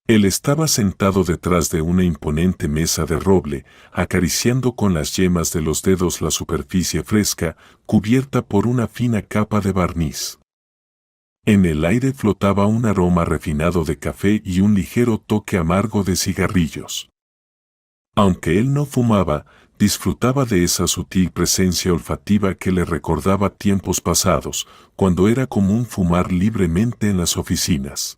Él estaba sentado detrás de una imponente mesa de roble, acariciando con las yemas de los dedos la superficie fresca, cubierta por una fina capa de barniz. En el aire flotaba un aroma refinado de café y un ligero toque amargo de cigarrillos. Aunque él no fumaba, disfrutaba de esa sutil presencia olfativa que le recordaba tiempos pasados, cuando era común fumar libremente en las oficinas.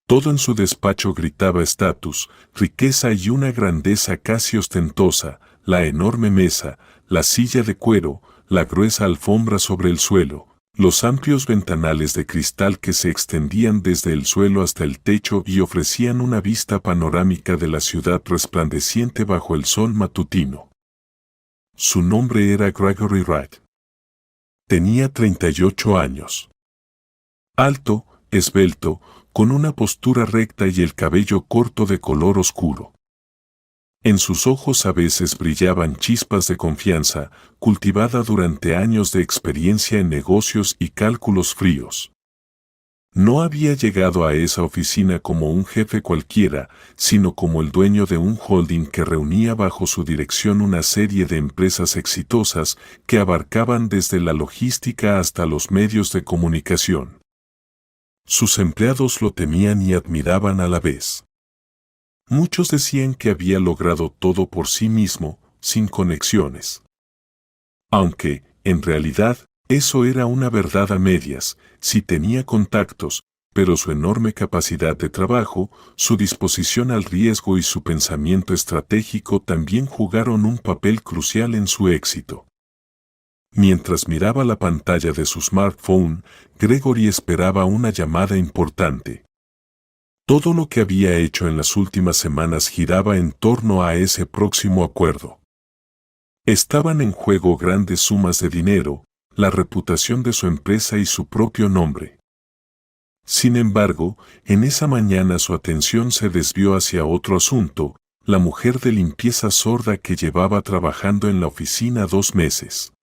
Todo en su despacho gritaba estatus, riqueza y una grandeza casi ostentosa: la enorme mesa, la silla de cuero, la gruesa alfombra sobre el suelo, los amplios ventanales de cristal que se extendían desde el suelo hasta el techo y ofrecían una vista panorámica de la ciudad resplandeciente bajo el sol matutino. Su nombre era Gregory Wright. Tenía 38 años. Alto, esbelto, con una postura recta y el cabello corto de color oscuro. En sus ojos a veces brillaban chispas de confianza, cultivada durante años de experiencia en negocios y cálculos fríos. No había llegado a esa oficina como un jefe cualquiera, sino como el dueño de un holding que reunía bajo su dirección una serie de empresas exitosas que abarcaban desde la logística hasta los medios de comunicación. Sus empleados lo temían y admiraban a la vez. Muchos decían que había logrado todo por sí mismo, sin conexiones. Aunque, en realidad, eso era una verdad a medias. Sí tenía contactos, pero su enorme capacidad de trabajo, su disposición al riesgo y su pensamiento estratégico también jugaron un papel crucial en su éxito. Mientras miraba la pantalla de su smartphone, Gregory esperaba una llamada importante. Todo lo que había hecho en las últimas semanas giraba en torno a ese próximo acuerdo. Estaban en juego grandes sumas de dinero, la reputación de su empresa y su propio nombre. Sin embargo, en esa mañana su atención se desvió hacia otro asunto: la mujer de limpieza sorda que llevaba trabajando en la oficina 2 meses.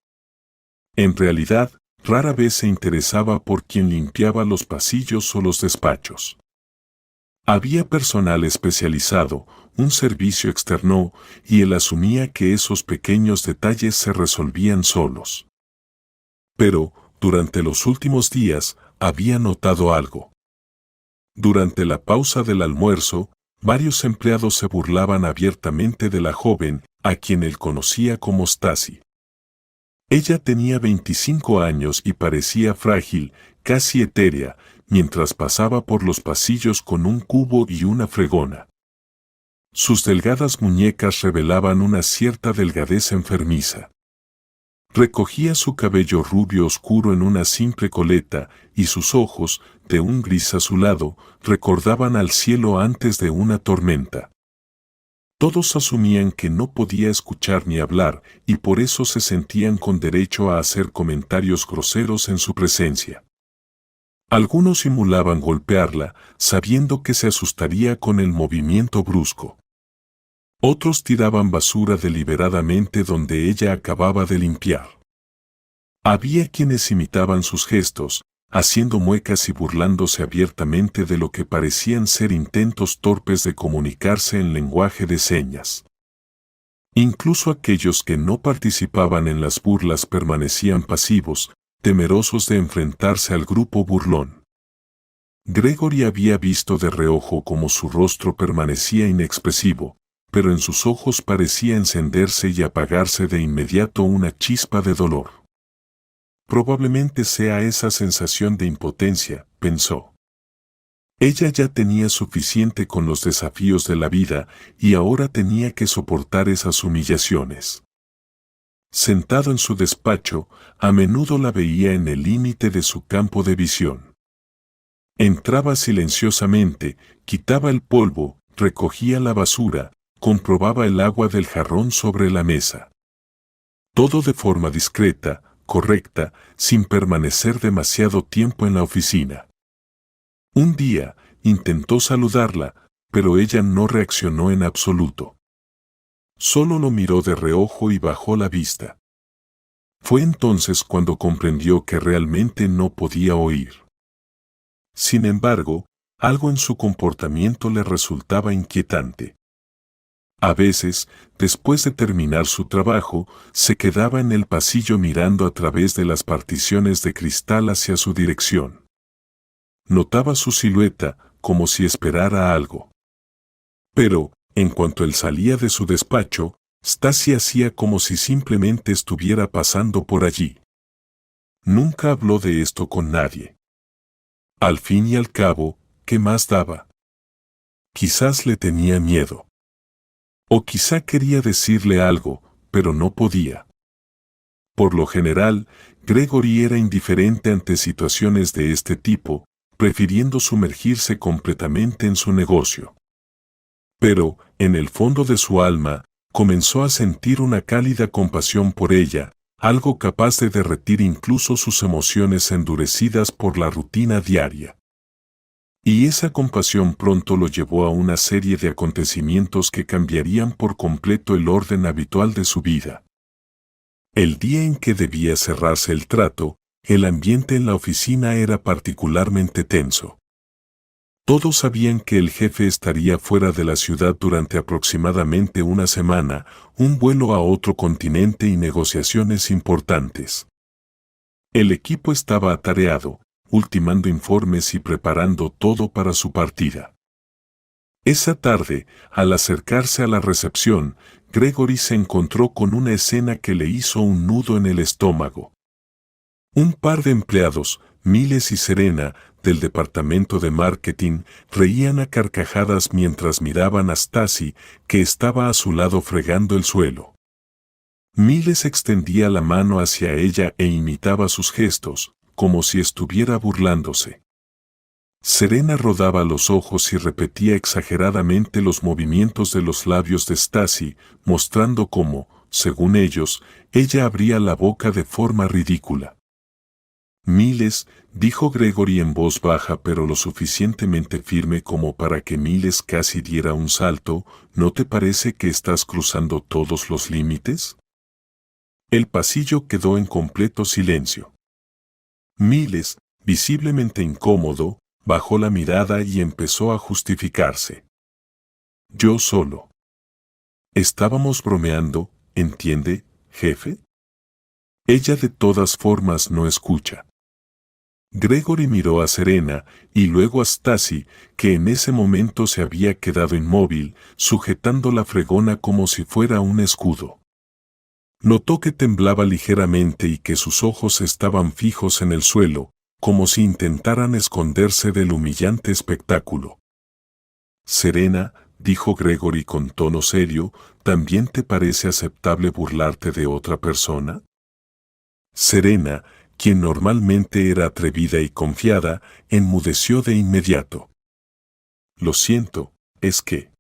En realidad, rara vez se interesaba por quien limpiaba los pasillos o los despachos. Había personal especializado, un servicio externo, y él asumía que esos pequeños detalles se resolvían solos. Pero, durante los últimos días, había notado algo. Durante la pausa del almuerzo, varios empleados se burlaban abiertamente de la joven, a quien él conocía como Stacy. Ella tenía 25 años y parecía frágil, casi etérea, mientras pasaba por los pasillos con un cubo y una fregona. Sus delgadas muñecas revelaban una cierta delgadez enfermiza. Recogía su cabello rubio oscuro en una simple coleta, y sus ojos, de un gris azulado, recordaban al cielo antes de una tormenta. Todos asumían que no podía escuchar ni hablar, y por eso se sentían con derecho a hacer comentarios groseros en su presencia. Algunos simulaban golpearla, sabiendo que se asustaría con el movimiento brusco. Otros tiraban basura deliberadamente donde ella acababa de limpiar. Había quienes imitaban sus gestos, haciendo muecas y burlándose abiertamente de lo que parecían ser intentos torpes de comunicarse en lenguaje de señas. Incluso aquellos que no participaban en las burlas permanecían pasivos, temerosos de enfrentarse al grupo burlón. Gregory había visto de reojo cómo su rostro permanecía inexpresivo, pero en sus ojos parecía encenderse y apagarse de inmediato una chispa de dolor. Probablemente sea esa sensación de impotencia, pensó. Ella ya tenía suficiente con los desafíos de la vida y ahora tenía que soportar esas humillaciones. Sentado en su despacho, a menudo la veía en el límite de su campo de visión. Entraba silenciosamente, quitaba el polvo, recogía la basura, comprobaba el agua del jarrón sobre la mesa. Todo de forma discreta, correcta, sin permanecer demasiado tiempo en la oficina. Un día, intentó saludarla, pero ella no reaccionó en absoluto. Solo lo miró de reojo y bajó la vista. Fue entonces cuando comprendió que realmente no podía oír. Sin embargo, Algo en su comportamiento le resultaba inquietante. A veces, después de terminar su trabajo, se quedaba en el pasillo mirando a través de las particiones de cristal hacia su dirección. Notaba su silueta, como si esperara algo. Pero, en cuanto él salía de su despacho, Stasi hacía como si simplemente estuviera pasando por allí. Nunca habló de esto con nadie. Al fin y al cabo, ¿qué más daba? Quizás le tenía miedo. O quizá quería decirle algo, pero no podía. Por lo general, Gregory era indiferente ante situaciones de este tipo, prefiriendo sumergirse completamente en su negocio. Pero, en el fondo de su alma, comenzó a sentir una cálida compasión por ella, algo capaz de derretir incluso sus emociones endurecidas por la rutina diaria. Y esa compasión pronto lo llevó a una serie de acontecimientos que cambiarían por completo el orden habitual de su vida. El día en que debía cerrarse el trato, el ambiente en la oficina era particularmente tenso. Todos sabían que el jefe estaría fuera de la ciudad durante aproximadamente una semana, un vuelo a otro continente y negociaciones importantes. El equipo estaba atareado, ultimando informes y preparando todo para su partida. Esa tarde, al acercarse a la recepción, Gregory se encontró con una escena que le hizo un nudo en el estómago. Un par de empleados, Miles y Serena, del departamento de marketing, reían a carcajadas mientras miraban a Stasi, que estaba a su lado fregando el suelo. Miles extendía la mano hacia ella e imitaba sus gestos, como si estuviera burlándose. Serena rodaba los ojos y repetía exageradamente los movimientos de los labios de Stasi, mostrando cómo, según ellos, ella abría la boca de forma ridícula. Miles, dijo Gregory en voz baja pero lo suficientemente firme como para que Miles casi diera un salto, ¿no te parece que estás cruzando todos los límites? El pasillo quedó en completo silencio. Miles, visiblemente incómodo, bajó la mirada y empezó a justificarse. Yo solo. Estábamos bromeando, ¿entiende, jefe? Ella de todas formas no escucha. Gregory miró a Serena y luego a Stasi, que en ese momento se había quedado inmóvil, sujetando la fregona como si fuera un escudo. Notó que temblaba ligeramente y que sus ojos estaban fijos en el suelo, como si intentaran esconderse del humillante espectáculo. Serena, dijo Gregory con tono serio, ¿también te parece aceptable burlarte de otra persona? Serena, quien normalmente era atrevida y confiada, enmudeció de inmediato. Lo siento, es que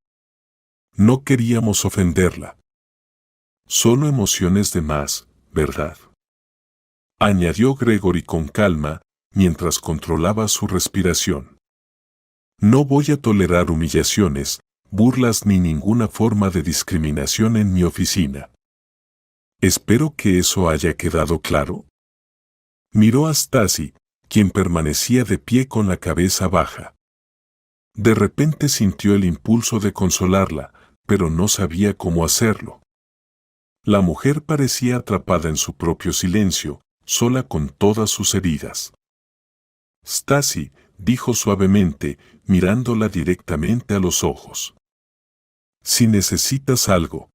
no queríamos ofenderla. Solo emociones de más, ¿verdad? Añadió Gregory con calma, mientras controlaba su respiración. No voy a tolerar humillaciones, burlas ni ninguna forma de discriminación en mi oficina. Espero que eso haya quedado claro. Miró a Stasi, quien permanecía de pie con la cabeza baja. De repente sintió el impulso de consolarla, pero no sabía cómo hacerlo. La mujer parecía atrapada en su propio silencio, sola con todas sus heridas. Stasi, dijo suavemente, mirándola directamente a los ojos. Si necesitas algo.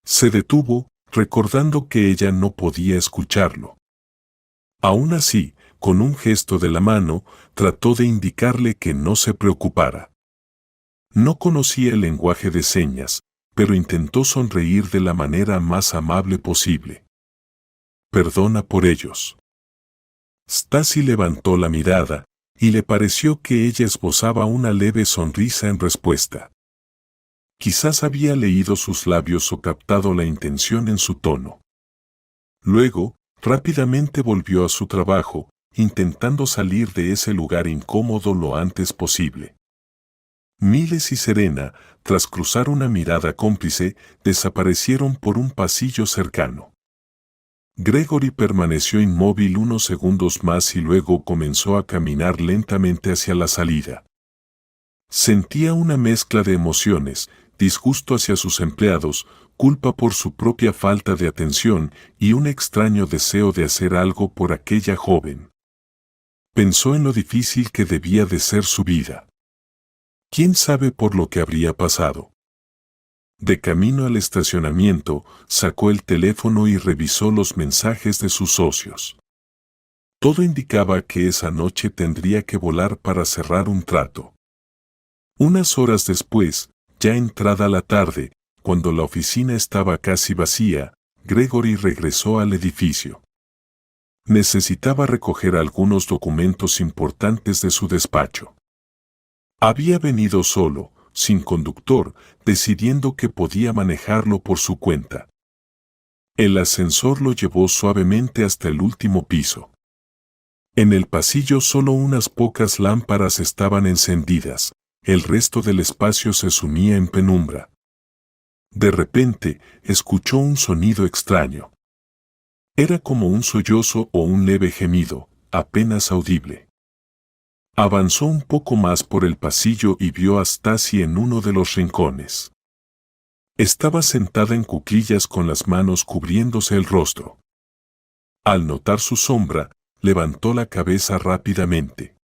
Se detuvo, recordando que ella no podía escucharlo. Aún así, con un gesto de la mano, trató de indicarle que no se preocupara. No conocía el lenguaje de señas, pero intentó sonreír de la manera más amable posible. Perdona por ellos. Stasi levantó la mirada, y le pareció que ella esbozaba una leve sonrisa en respuesta. Quizás había leído sus labios o captado la intención en su tono. Luego, rápidamente volvió a su trabajo, intentando salir de ese lugar incómodo lo antes posible. Miles y Serena, tras cruzar una mirada cómplice, desaparecieron por un pasillo cercano. Gregory permaneció inmóvil unos segundos más y luego comenzó a caminar lentamente hacia la salida. Sentía una mezcla de emociones, disgusto hacia sus empleados, culpa por su propia falta de atención y un extraño deseo de hacer algo por aquella joven. Pensó en lo difícil que debía de ser su vida. ¿Quién sabe por lo que habría pasado? De camino al estacionamiento, sacó el teléfono y revisó los mensajes de sus socios. Todo indicaba que esa noche tendría que volar para cerrar un trato. Unas horas después, ya entrada la tarde, cuando la oficina estaba casi vacía, Gregory regresó al edificio. Necesitaba recoger algunos documentos importantes de su despacho. Había venido solo, sin conductor, decidiendo que podía manejarlo por su cuenta. El ascensor lo llevó suavemente hasta el último piso. En el pasillo solo unas pocas lámparas estaban encendidas, el resto del espacio se sumía en penumbra. De repente, escuchó un sonido extraño. Era como un sollozo o un leve gemido, apenas audible. Avanzó un poco más por el pasillo y vio a Stacy en uno de los rincones. Estaba sentada en cuclillas con las manos cubriéndose el rostro. Al notar su sombra, levantó la cabeza rápidamente.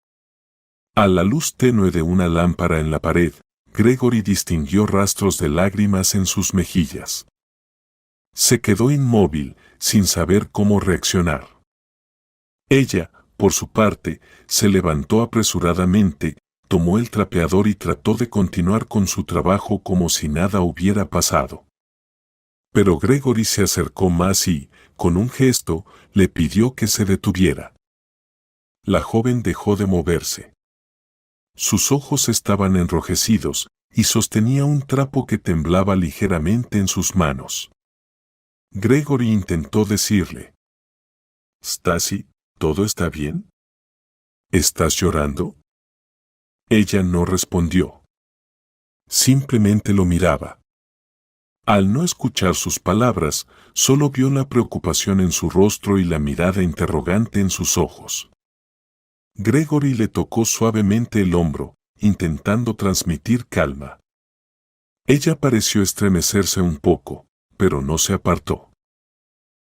A la luz tenue de una lámpara en la pared, Gregory distinguió rastros de lágrimas en sus mejillas. Se quedó inmóvil, sin saber cómo reaccionar. Ella, por su parte, se levantó apresuradamente, tomó el trapeador y trató de continuar con su trabajo como si nada hubiera pasado. Pero Gregory se acercó más y, con un gesto, le pidió que se detuviera. La joven dejó de moverse. Sus ojos estaban enrojecidos, y sostenía un trapo que temblaba ligeramente en sus manos. Gregory intentó decirle: «Stacy, ¿todo está bien? ¿Estás llorando?» Ella no respondió. Simplemente lo miraba. Al no escuchar sus palabras, solo vio la preocupación en su rostro y la mirada interrogante en sus ojos. Gregory le tocó suavemente el hombro, intentando transmitir calma. Ella pareció estremecerse un poco, pero no se apartó.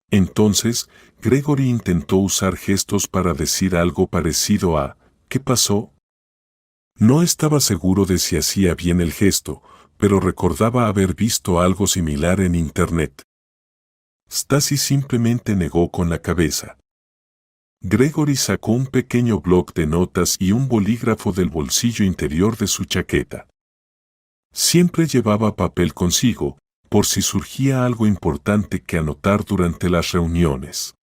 Entonces, Gregory intentó usar gestos para decir algo parecido a «¿Qué pasó?». No estaba seguro de si hacía bien el gesto, pero recordaba haber visto algo similar en Internet. Stacy simplemente negó con la cabeza. Gregory sacó un pequeño bloc de notas y un bolígrafo del bolsillo interior de su chaqueta. Siempre llevaba papel consigo, por si surgía algo importante que anotar durante las reuniones.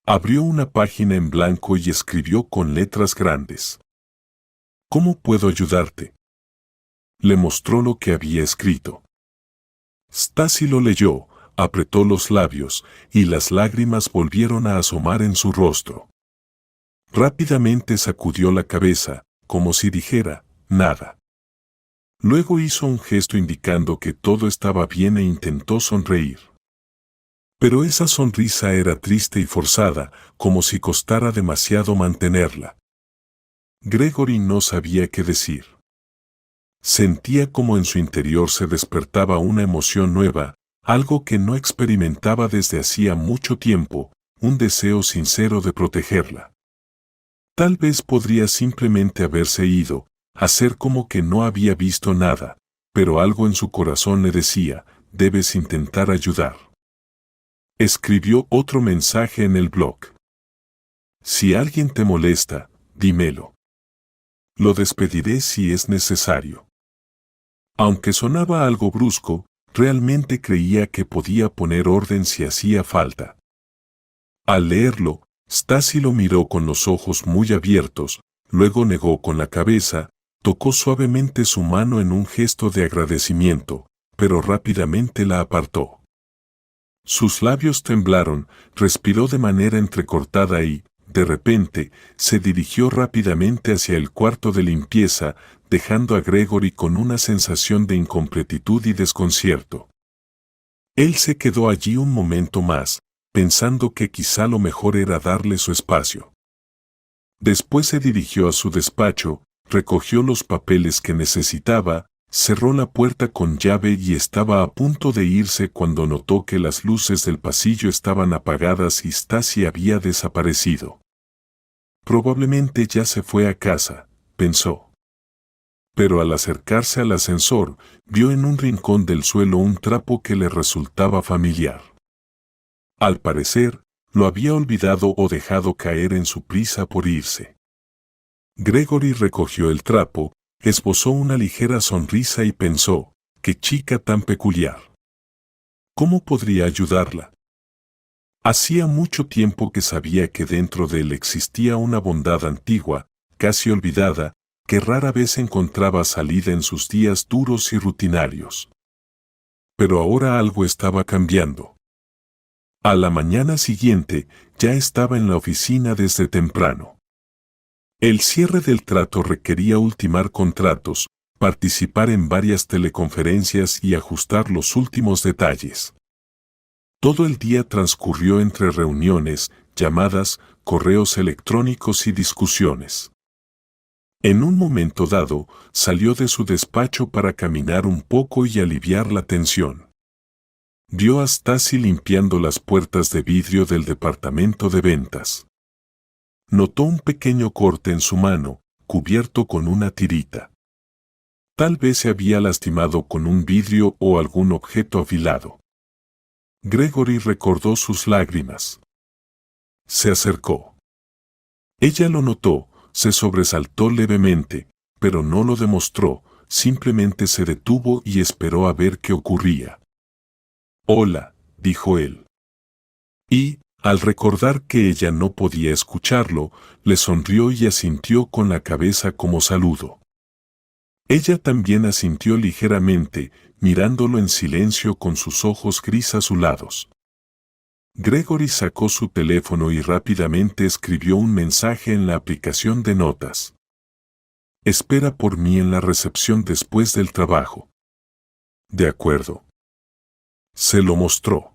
Abrió una página en blanco y escribió con letras grandes: «¿Cómo puedo ayudarte?». Le mostró lo que había escrito. Stacy lo leyó, apretó los labios, y las lágrimas volvieron a asomar en su rostro. Rápidamente sacudió la cabeza, como si dijera, «Nada». Luego hizo un gesto indicando que todo estaba bien e intentó sonreír. Pero esa sonrisa era triste y forzada, como si costara demasiado mantenerla. Gregory no sabía qué decir. Sentía como en su interior se despertaba una emoción nueva, algo que no experimentaba desde hacía mucho tiempo, un deseo sincero de protegerla. Tal vez podría simplemente haberse ido, hacer como que no había visto nada, pero algo en su corazón le decía: «Debes intentar ayudar». Escribió otro mensaje en el blog: «Si alguien te molesta, dímelo. Lo despediré si es necesario». Aunque sonaba algo brusco, realmente creía que podía poner orden si hacía falta. Al leerlo, Stacy lo miró con los ojos muy abiertos, luego negó con la cabeza, tocó suavemente su mano en un gesto de agradecimiento, pero rápidamente la apartó. Sus labios temblaron, respiró de manera entrecortada y, de repente, se dirigió rápidamente hacia el cuarto de limpieza, dejando a Gregory con una sensación de incompletitud y desconcierto. Él se quedó allí un momento más, pensando que quizá lo mejor era darle su espacio. Después se dirigió a su despacho, recogió los papeles que necesitaba, cerró la puerta con llave y estaba a punto de irse cuando notó que las luces del pasillo estaban apagadas y Stacy había desaparecido. Probablemente ya se fue a casa, pensó. Pero al acercarse al ascensor, vio en un rincón del suelo un trapo que le resultaba familiar. Al parecer, lo había olvidado o dejado caer en su prisa por irse. Gregory recogió el trapo, esbozó una ligera sonrisa y pensó, ¡qué chica tan peculiar! ¿Cómo podría ayudarla? Hacía mucho tiempo que sabía que dentro de él existía una bondad antigua, casi olvidada, que rara vez encontraba salida en sus días duros y rutinarios. Pero ahora algo estaba cambiando. A la mañana siguiente, ya estaba en la oficina desde temprano. El cierre del trato requería ultimar contratos, participar en varias teleconferencias y ajustar los últimos detalles. Todo el día transcurrió entre reuniones, llamadas, correos electrónicos y discusiones. En un momento dado, salió de su despacho para caminar un poco y aliviar la tensión. Vio a Stacy limpiando las puertas de vidrio del departamento de ventas. Notó un pequeño corte en su mano, cubierto con una tirita. Tal vez se había lastimado con un vidrio o algún objeto afilado. Gregory recordó sus lágrimas. Se acercó. Ella lo notó, se sobresaltó levemente, pero no lo demostró, simplemente se detuvo y esperó a ver qué ocurría. «Hola», dijo él. Y, al recordar que ella no podía escucharlo, le sonrió y asintió con la cabeza como saludo. Ella también asintió ligeramente, mirándolo en silencio con sus ojos gris azulados. Gregory sacó su teléfono y rápidamente escribió un mensaje en la aplicación de notas. «Espera por mí en la recepción después del trabajo». «De acuerdo». Se lo mostró.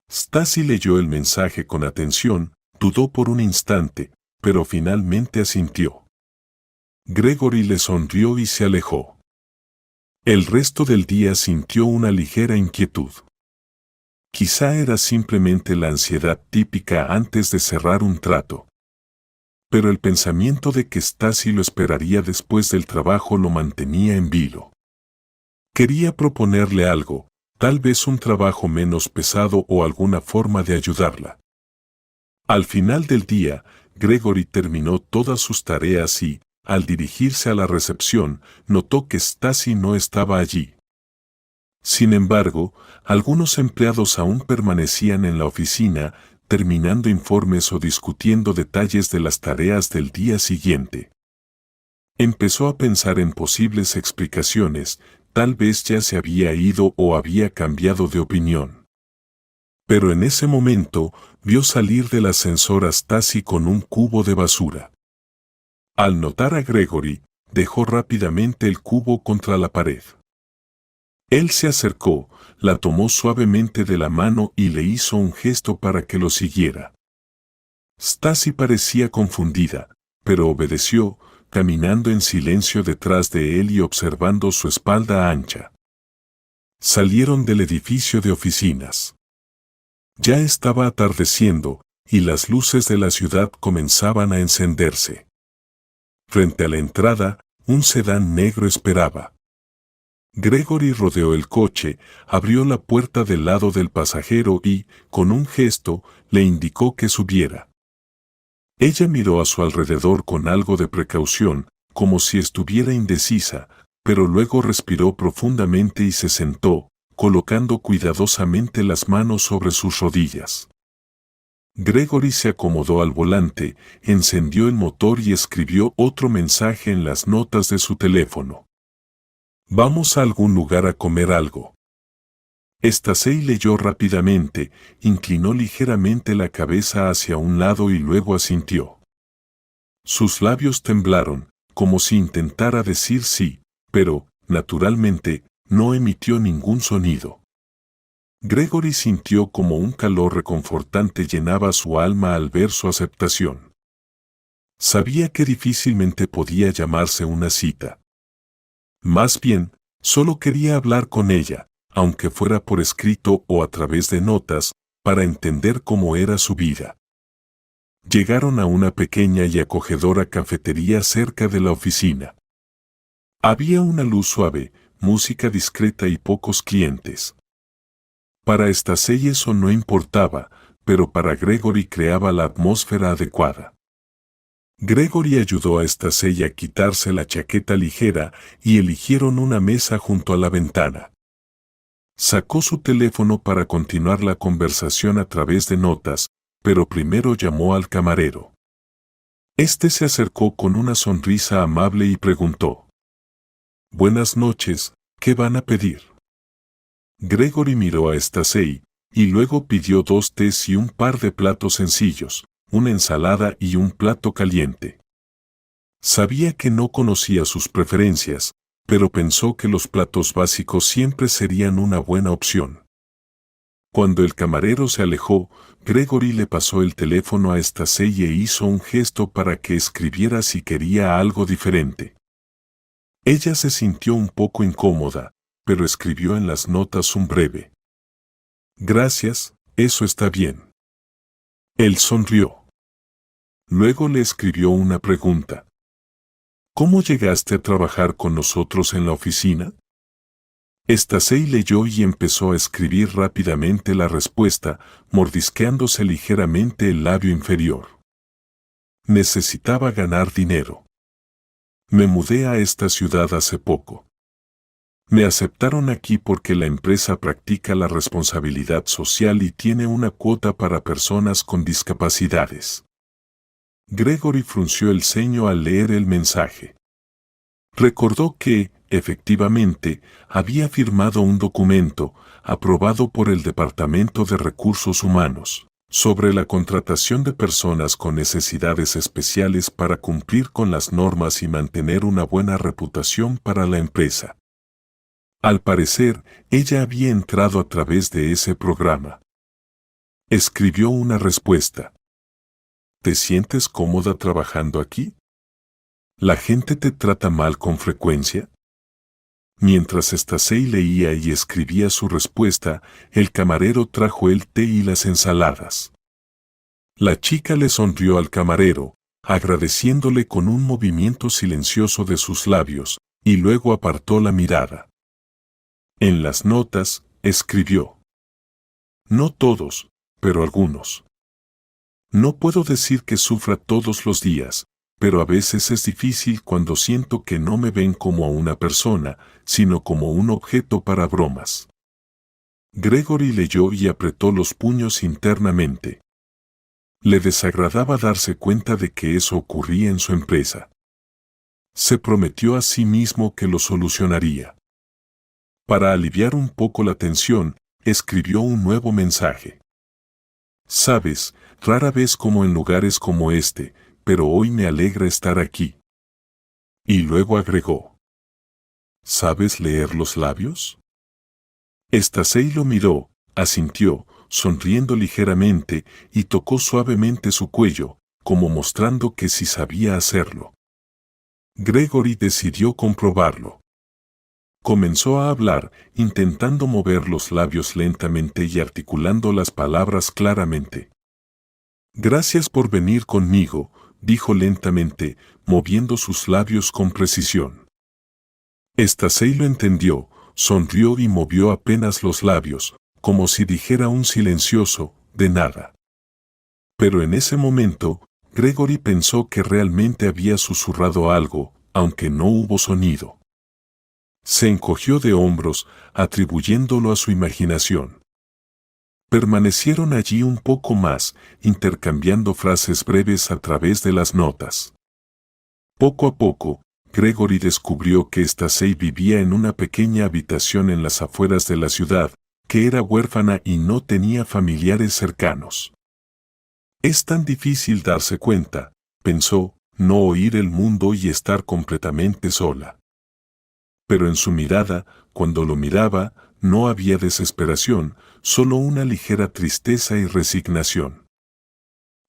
Stacy leyó el mensaje con atención, dudó por un instante, pero finalmente asintió. Gregory le sonrió y se alejó. El resto del día sintió una ligera inquietud. Quizá era simplemente la ansiedad típica antes de cerrar un trato. Pero el pensamiento de que Stacy lo esperaría después del trabajo lo mantenía en vilo. Quería proponerle algo, tal vez un trabajo menos pesado o alguna forma de ayudarla. Al final del día, Gregory terminó todas sus tareas y, al dirigirse a la recepción, notó que Stacy no estaba allí. Sin embargo, algunos empleados aún permanecían en la oficina, terminando informes o discutiendo detalles de las tareas del día siguiente. Empezó a pensar en posibles explicaciones, tal vez ya se había ido o había cambiado de opinión. Pero en ese momento, vio salir del ascensor a Stacy con un cubo de basura. Al notar a Gregory, dejó rápidamente el cubo contra la pared. Él se acercó, la tomó suavemente de la mano y le hizo un gesto para que lo siguiera. Stacy parecía confundida, pero obedeció, caminando en silencio detrás de él y observando su espalda ancha. Salieron del edificio de oficinas. Ya estaba atardeciendo, y las luces de la ciudad comenzaban a encenderse. Frente a la entrada, un sedán negro esperaba. Gregory rodeó el coche, abrió la puerta del lado del pasajero y, con un gesto, le indicó que subiera. Ella miró a su alrededor con algo de precaución, como si estuviera indecisa, pero luego respiró profundamente y se sentó, colocando cuidadosamente las manos sobre sus rodillas. Gregory se acomodó al volante, encendió el motor y escribió otro mensaje en las notas de su teléfono. «Vamos a algún lugar a comer algo». Stacy leyó rápidamente, inclinó ligeramente la cabeza hacia un lado y luego asintió. Sus labios temblaron, como si intentara decir sí, pero, naturalmente, no emitió ningún sonido. Gregory sintió como un calor reconfortante llenaba su alma al ver su aceptación. Sabía que difícilmente podía llamarse una cita. Más bien, solo quería hablar con ella, aunque fuera por escrito o a través de notas, para entender cómo era su vida. Llegaron a una pequeña y acogedora cafetería cerca de la oficina. Había una luz suave, música discreta y pocos clientes. Para Stacey eso no importaba, pero para Gregory creaba la atmósfera adecuada. Gregory ayudó a Stacey a quitarse la chaqueta ligera y eligieron una mesa junto a la ventana. Sacó su teléfono para continuar la conversación a través de notas, pero primero llamó al camarero. Este se acercó con una sonrisa amable y preguntó: «Buenas noches, ¿qué van a pedir?». Gregory miró a Stacey, y luego pidió 2 tés y un par de platos sencillos, una ensalada y un plato caliente. Sabía que no conocía sus preferencias, pero pensó que los platos básicos siempre serían una buena opción. Cuando el camarero se alejó, Gregory le pasó el teléfono a Stacey e hizo un gesto para que escribiera si quería algo diferente. Ella se sintió un poco incómoda, pero escribió en las notas un breve: «Gracias, eso está bien». Él sonrió. Luego le escribió una pregunta: «¿Cómo llegaste a trabajar con nosotros en la oficina?». Stacey leyó y empezó a escribir rápidamente la respuesta, mordisqueándose ligeramente el labio inferior. «Necesitaba ganar dinero. Me mudé a esta ciudad hace poco. Me aceptaron aquí porque la empresa practica la responsabilidad social y tiene una cuota para personas con discapacidades». Gregory frunció el ceño al leer el mensaje. Recordó que, efectivamente, había firmado un documento, aprobado por el Departamento de Recursos Humanos, sobre la contratación de personas con necesidades especiales para cumplir con las normas y mantener una buena reputación para la empresa. Al parecer, ella había entrado a través de ese programa. Escribió una respuesta: «¿Te sientes cómoda trabajando aquí? ¿La gente te trata mal con frecuencia?». Mientras Stacey leía y escribía su respuesta, el camarero trajo el té y las ensaladas. La chica le sonrió al camarero, agradeciéndole con un movimiento silencioso de sus labios, y luego apartó la mirada. En las notas, escribió: «No todos, pero algunos. No puedo decir que sufra todos los días, pero a veces es difícil cuando siento que no me ven como a una persona, sino como un objeto para bromas». Gregory leyó y apretó los puños internamente. Le desagradaba darse cuenta de que eso ocurría en su empresa. Se prometió a sí mismo que lo solucionaría. Para aliviar un poco la tensión, escribió un nuevo mensaje: «Sabes, rara vez como en lugares como este, pero hoy me alegra estar aquí». Y luego agregó: «¿Sabes leer los labios?». Stacey lo miró, asintió, sonriendo ligeramente, y tocó suavemente su cuello, como mostrando que sí sabía hacerlo. Gregory decidió comprobarlo. Comenzó a hablar, intentando mover los labios lentamente y articulando las palabras claramente. «Gracias por venir conmigo», dijo lentamente, moviendo sus labios con precisión. Stacey lo entendió, sonrió y movió apenas los labios, como si dijera un silencioso «de nada». Pero en ese momento, Gregory pensó que realmente había susurrado algo, aunque no hubo sonido. Se encogió de hombros, atribuyéndolo a su imaginación. Permanecieron allí un poco más, intercambiando frases breves a través de las notas. Poco a poco, Gregory descubrió que Stacey vivía en una pequeña habitación en las afueras de la ciudad, que era huérfana y no tenía familiares cercanos. «Es tan difícil darse cuenta», pensó, «no oír el mundo y estar completamente sola». Pero en su mirada, cuando lo miraba, no había desesperación, solo una ligera tristeza y resignación.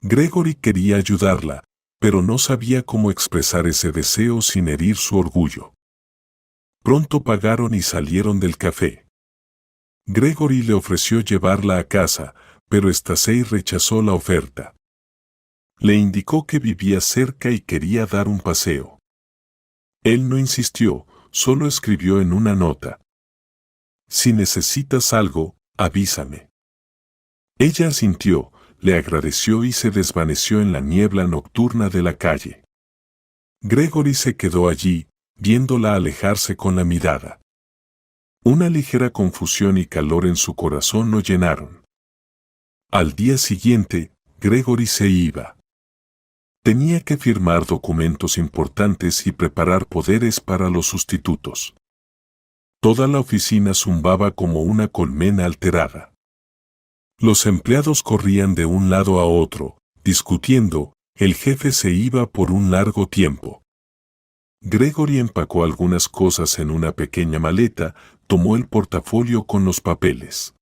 Gregory quería ayudarla, pero no sabía cómo expresar ese deseo sin herir su orgullo. Pronto pagaron y salieron del café. Gregory le ofreció llevarla a casa, pero Stacey rechazó la oferta. Le indicó que vivía cerca y quería dar un paseo. Él no insistió, solo escribió en una nota: «Si necesitas algo, avísame». Ella asintió, le agradeció y se desvaneció en la niebla nocturna de la calle. Gregory se quedó allí, viéndola alejarse con la mirada. Una ligera confusión y calor en su corazón lo llenaron. Al día siguiente, Gregory se iba. Tenía que firmar documentos importantes y preparar poderes para los sustitutos. Toda la oficina zumbaba como una colmena alterada. Los empleados corrían de un lado a otro, discutiendo. El jefe se iba por un largo tiempo. Gregory empacó algunas cosas en una pequeña maleta, tomó el portafolio con los papeles.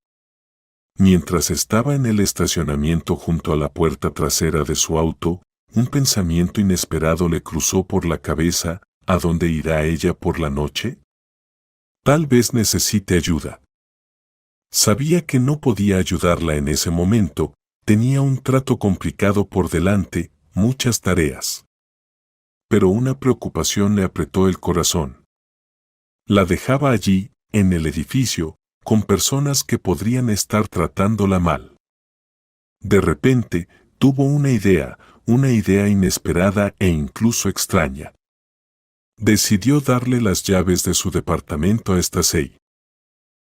Mientras estaba en el estacionamiento junto a la puerta trasera de su auto, un pensamiento inesperado le cruzó por la cabeza: ¿a dónde irá ella por la noche? Tal vez necesite ayuda. Sabía que no podía ayudarla en ese momento, tenía un trato complicado por delante, muchas tareas. Pero una preocupación le apretó el corazón. La dejaba allí, en el edificio, con personas que podrían estar tratándola mal. De repente, tuvo una idea inesperada e incluso extraña. Decidió darle las llaves de su departamento a Stacey.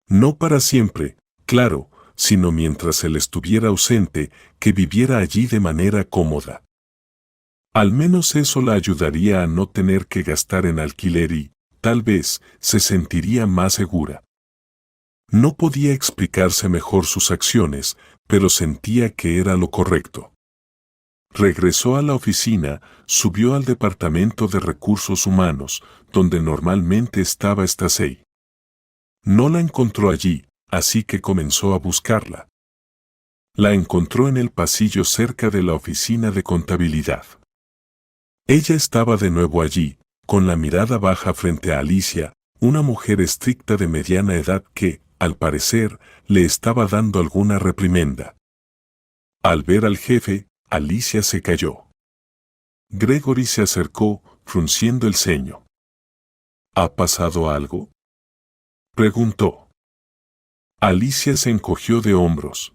No para siempre, claro, sino mientras él estuviera ausente, que viviera allí de manera cómoda. Al menos eso la ayudaría a no tener que gastar en alquiler y, tal vez, se sentiría más segura. No podía explicarse mejor sus acciones, pero sentía que era lo correcto. Regresó a la oficina, subió al departamento de recursos humanos, donde normalmente estaba Stacey. No la encontró allí, así que comenzó a buscarla. La encontró en el pasillo cerca de la oficina de contabilidad. Ella estaba de nuevo allí, con la mirada baja frente a Alicia, una mujer estricta de mediana edad que, al parecer, le estaba dando alguna reprimenda. Al ver al jefe, Alicia se calló. Gregory se acercó, frunciendo el ceño. ¿Ha pasado algo?, preguntó. Alicia se encogió de hombros.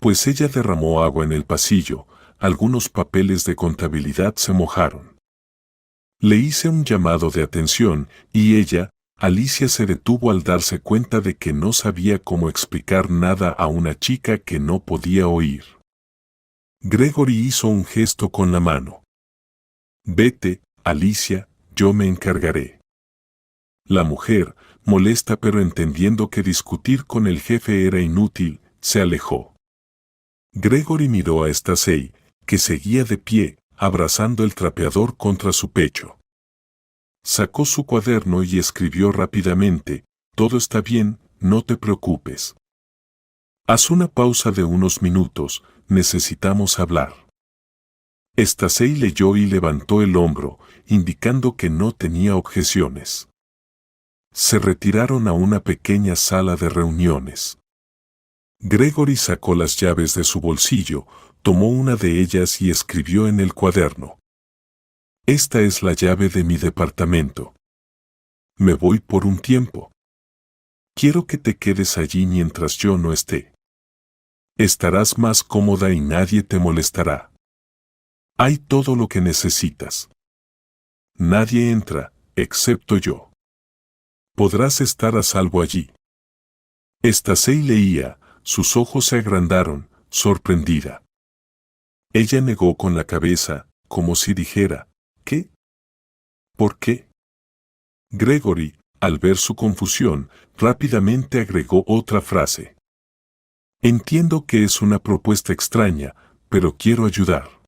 Pues ella derramó agua en el pasillo, algunos papeles de contabilidad se mojaron. Le hice un llamado de atención y ella, Alicia, se detuvo al darse cuenta de que no sabía cómo explicar nada a una chica que no podía oír. Gregory hizo un gesto con la mano. Vete, Alicia, yo me encargaré. La mujer, molesta pero entendiendo que discutir con el jefe era inútil, se alejó. Gregory miró a Stacey, que seguía de pie, abrazando el trapeador contra su pecho. Sacó su cuaderno y escribió rápidamente: «Todo está bien, no te preocupes. Haz una pausa de unos minutos, necesitamos hablar». Stacey leyó y levantó el hombro, indicando que no tenía objeciones. Se retiraron a una pequeña sala de reuniones. Gregory sacó las llaves de su bolsillo, tomó una de ellas y escribió en el cuaderno: «Esta es la llave de mi departamento. Me voy por un tiempo. Quiero que te quedes allí mientras yo no esté. Estarás más cómoda y nadie te molestará. Hay todo lo que necesitas. Nadie entra, excepto yo. Podrás estar a salvo allí». Stacey leía, sus ojos se agrandaron, sorprendida. Ella negó con la cabeza, como si dijera: ¿qué? ¿Por qué? Gregory, al ver su confusión, rápidamente agregó otra frase: «Entiendo que es una propuesta extraña, pero quiero ayudar.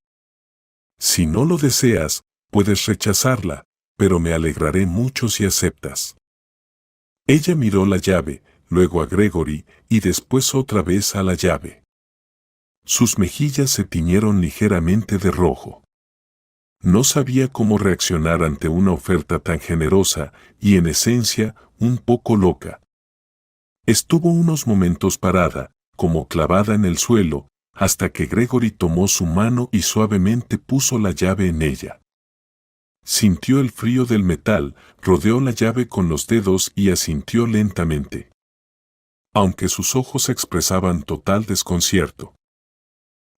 Si no lo deseas, puedes rechazarla, pero me alegraré mucho si aceptas». Ella miró la llave, luego a Gregory y después otra vez a la llave. Sus mejillas se tiñeron ligeramente de rojo. No sabía cómo reaccionar ante una oferta tan generosa y, en esencia, un poco loca. Estuvo unos momentos parada, como clavada en el suelo, hasta que Gregory tomó su mano y suavemente puso la llave en ella. Sintió el frío del metal, rodeó la llave con los dedos y asintió lentamente, aunque sus ojos expresaban total desconcierto.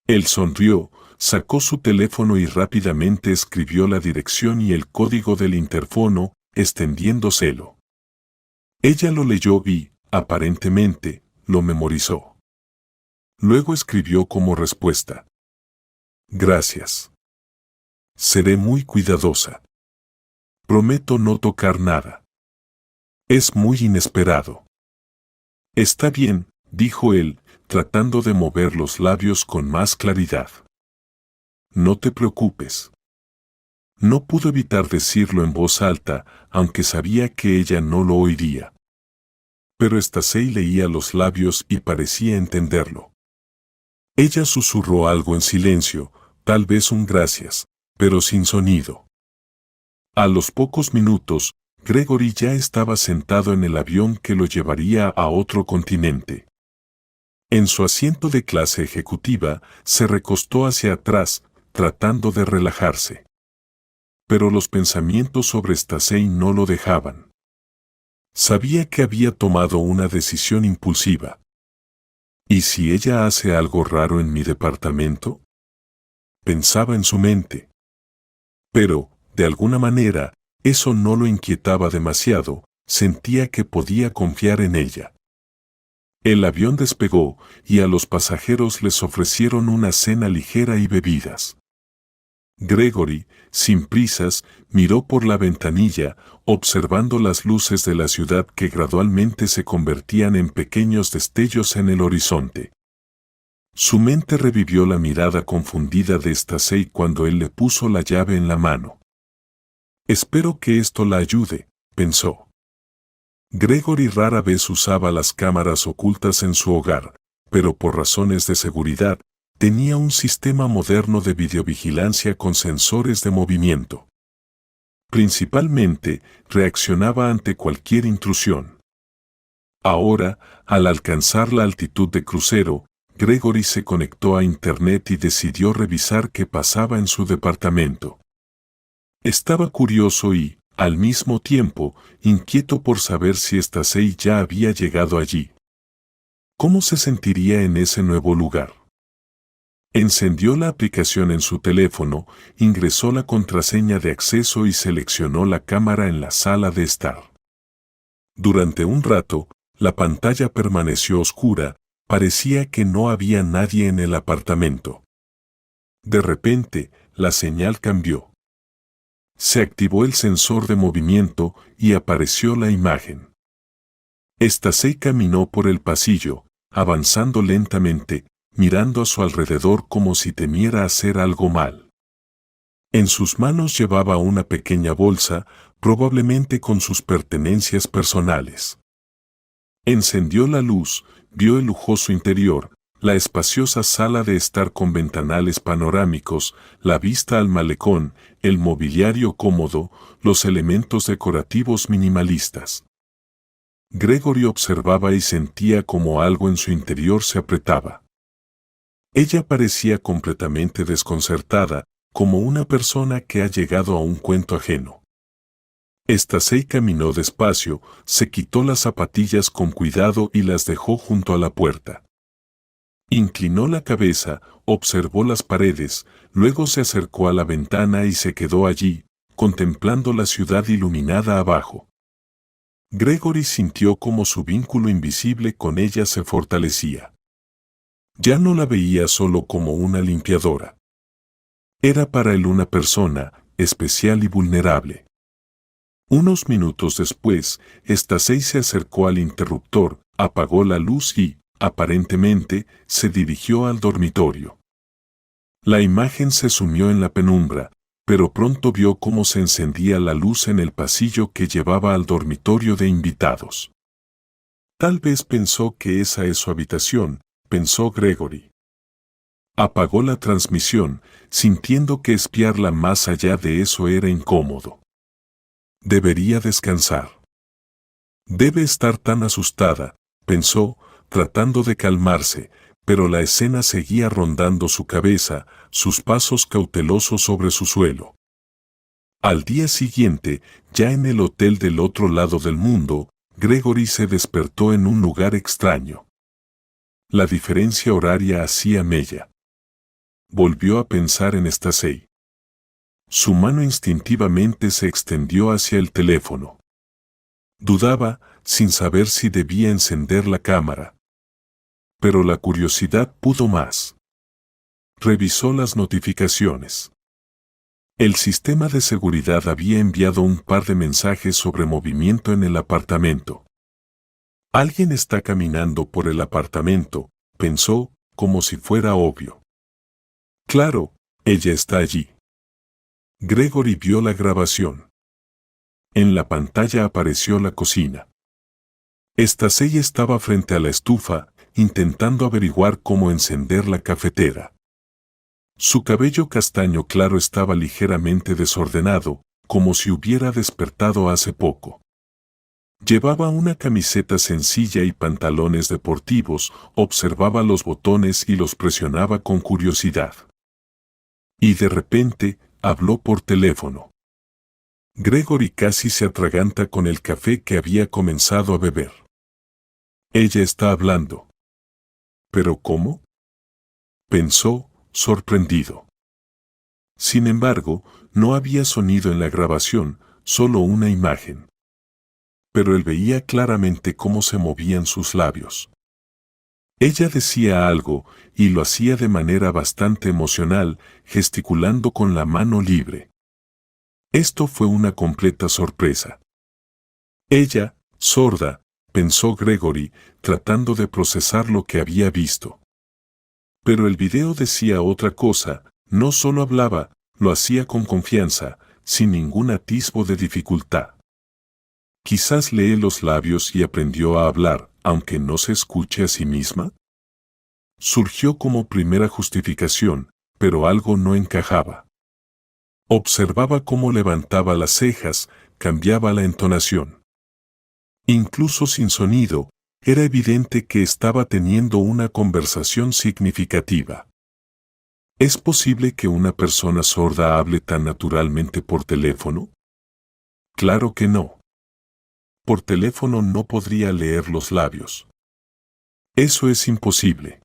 Él sonrió, sacó su teléfono y rápidamente escribió la dirección y el código del interfono, extendiéndoselo. Ella lo leyó y, aparentemente, lo memorizó. Luego escribió como respuesta: «Gracias. Seré muy cuidadosa. Prometo no tocar nada. Es muy inesperado». «Está bien», dijo él, tratando de mover los labios con más claridad. «No te preocupes». No pudo evitar decirlo en voz alta, aunque sabía que ella no lo oiría. Pero Stacey leía los labios y parecía entenderlo. Ella susurró algo en silencio, tal vez un gracias, pero sin sonido. A los pocos minutos, Gregory ya estaba sentado en el avión que lo llevaría a otro continente. En su asiento de clase ejecutiva, se recostó hacia atrás, tratando de relajarse. Pero los pensamientos sobre Stacey no lo dejaban. Sabía que había tomado una decisión impulsiva. ¿Y si ella hace algo raro en mi departamento?, pensaba en su mente. Pero, de alguna manera, eso no lo inquietaba demasiado, sentía que podía confiar en ella. El avión despegó y a los pasajeros les ofrecieron una cena ligera y bebidas. Gregory, sin prisas, miró por la ventanilla, observando las luces de la ciudad que gradualmente se convertían en pequeños destellos en el horizonte. Su mente revivió la mirada confundida de Stacey cuando él le puso la llave en la mano. «Espero que esto la ayude», pensó. Gregory rara vez usaba las cámaras ocultas en su hogar, pero por razones de seguridad, tenía un sistema moderno de videovigilancia con sensores de movimiento. Principalmente, reaccionaba ante cualquier intrusión. Ahora, al alcanzar la altitud de crucero, Gregory se conectó a Internet y decidió revisar qué pasaba en su departamento. Estaba curioso y, al mismo tiempo, inquieto por saber si Stacey ya había llegado allí. ¿Cómo se sentiría en ese nuevo lugar? Encendió la aplicación en su teléfono, ingresó la contraseña de acceso y seleccionó la cámara en la sala de estar. Durante un rato, la pantalla permaneció oscura, parecía que no había nadie en el apartamento. De repente, la señal cambió. Se activó el sensor de movimiento y apareció la imagen. Stacey caminó por el pasillo, avanzando lentamente, mirando a su alrededor como si temiera hacer algo mal. En sus manos llevaba una pequeña bolsa, probablemente con sus pertenencias personales. Encendió la luz, vio el lujoso interior, la espaciosa sala de estar con ventanales panorámicos, la vista al malecón, el mobiliario cómodo, los elementos decorativos minimalistas. Gregory observaba y sentía como algo en su interior se apretaba. Ella parecía completamente desconcertada, como una persona que ha llegado a un cuento ajeno. Stacey caminó despacio, se quitó las zapatillas con cuidado y las dejó junto a la puerta. Inclinó la cabeza, observó las paredes, luego se acercó a la ventana y se quedó allí, contemplando la ciudad iluminada abajo. Gregory sintió como su vínculo invisible con ella se fortalecía. Ya no la veía solo como una limpiadora. Era para él una persona, especial y vulnerable. Unos minutos después, Stacey se acercó al interruptor, apagó la luz y, aparentemente, se dirigió al dormitorio. La imagen se sumió en la penumbra, pero pronto vio cómo se encendía la luz en el pasillo que llevaba al dormitorio de invitados. Tal vez pensó que esa es su habitación, pensó Gregory. Apagó la transmisión, sintiendo que espiarla más allá de eso era incómodo. Debería descansar. Debe estar tan asustada, pensó, tratando de calmarse, pero la escena seguía rondando su cabeza, sus pasos cautelosos sobre su suelo. Al día siguiente, ya en el hotel del otro lado del mundo, Gregory se despertó en un lugar extraño. La diferencia horaria hacía mella. Volvió a pensar en Stacey. Su mano instintivamente se extendió hacia el teléfono. Dudaba, sin saber si debía encender la cámara. Pero la curiosidad pudo más. Revisó las notificaciones. El sistema de seguridad había enviado un par de mensajes sobre movimiento en el apartamento. Alguien está caminando por el apartamento, pensó, como si fuera obvio. Claro, ella está allí. Gregory vio la grabación. En la pantalla apareció la cocina. Stacey estaba frente a la estufa, intentando averiguar cómo encender la cafetera. Su cabello castaño claro estaba ligeramente desordenado, como si hubiera despertado hace poco. Llevaba una camiseta sencilla y pantalones deportivos, observaba los botones y los presionaba con curiosidad. Y de repente, habló por teléfono. Gregory casi se atraganta con el café que había comenzado a beber. Ella está hablando. ¿Pero cómo? Pensó, sorprendido. Sin embargo, no había sonido en la grabación, solo una imagen. Pero él veía claramente cómo se movían sus labios. Ella decía algo, y lo hacía de manera bastante emocional, gesticulando con la mano libre. Esto fue una completa sorpresa. Ella, sorda, pensó Gregory, tratando de procesar lo que había visto. Pero el video decía otra cosa, no solo hablaba, lo hacía con confianza, sin ningún atisbo de dificultad. Quizás lee los labios y aprendió a hablar, aunque no se escuche a sí misma. Surgió como primera justificación, pero algo no encajaba. Observaba cómo levantaba las cejas, cambiaba la entonación. Incluso sin sonido, era evidente que estaba teniendo una conversación significativa. ¿Es posible que una persona sorda hable tan naturalmente por teléfono? Claro que no. Por teléfono no podría leer los labios. Eso es imposible.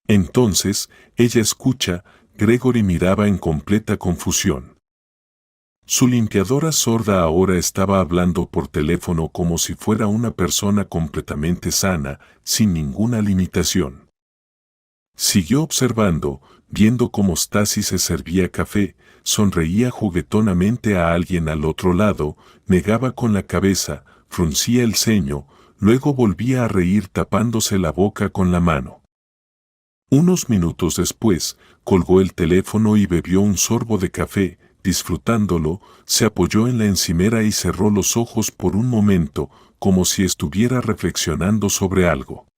Entonces, ella escucha, Gregory miraba en completa confusión. Su limpiadora sorda ahora estaba hablando por teléfono como si fuera una persona completamente sana, sin ninguna limitación. Siguió observando, viendo cómo Stacey se servía café, sonreía juguetonamente a alguien al otro lado, negaba con la cabeza, fruncía el ceño, luego volvía a reír tapándose la boca con la mano. Unos minutos después, colgó el teléfono y bebió un sorbo de café, disfrutándolo, se apoyó en la encimera y cerró los ojos por un momento, como si estuviera reflexionando sobre algo.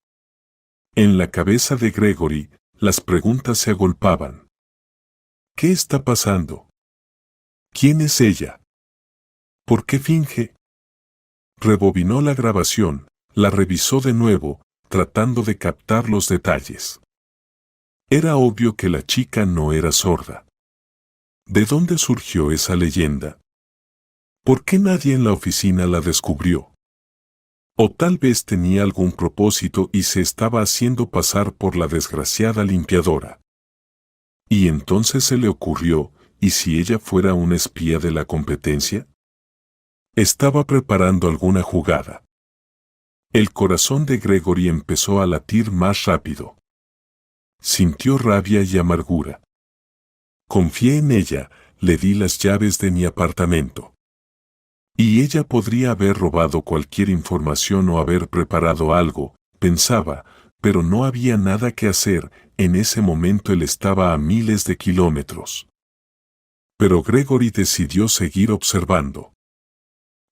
En la cabeza de Gregory, las preguntas se agolpaban. ¿Qué está pasando? ¿Quién es ella? ¿Por qué finge? Rebobinó la grabación, la revisó de nuevo, tratando de captar los detalles. Era obvio que la chica no era sorda. ¿De dónde surgió esa leyenda? ¿Por qué nadie en la oficina la descubrió? O tal vez tenía algún propósito y se estaba haciendo pasar por la desgraciada limpiadora. Y entonces se le ocurrió, ¿y si ella fuera una espía de la competencia? Estaba preparando alguna jugada. El corazón de Gregory empezó a latir más rápido. Sintió rabia y amargura. Confié en ella, le di las llaves de mi apartamento. Y ella podría haber robado cualquier información o haber preparado algo, pensaba, pero no había nada que hacer, en ese momento él estaba a miles de kilómetros. Pero Gregory decidió seguir observando.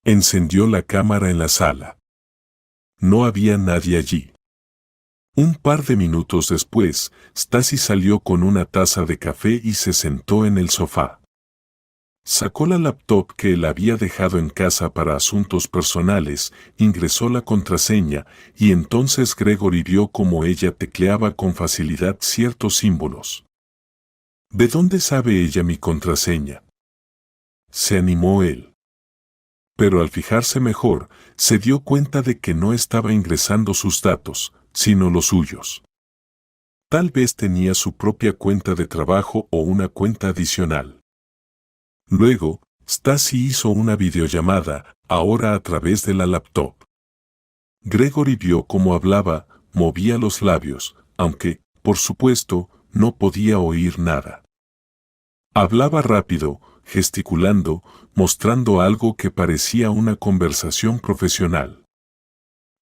Encendió la cámara en la sala. No había nadie allí. Un par de minutos después, Stasi salió con una taza de café y se sentó en el sofá. Sacó la laptop que él había dejado en casa para asuntos personales, ingresó la contraseña y entonces Gregory vio cómo ella tecleaba con facilidad ciertos símbolos. ¿De dónde sabe ella mi contraseña?, se animó él. Pero al fijarse mejor, se dio cuenta de que no estaba ingresando sus datos, sino los suyos. Tal vez tenía su propia cuenta de trabajo o una cuenta adicional. Luego, Stasi hizo una videollamada, ahora a través de la laptop. Gregory vio cómo hablaba, movía los labios, aunque, por supuesto, no podía oír nada. Hablaba rápido, gesticulando, mostrando algo que parecía una conversación profesional.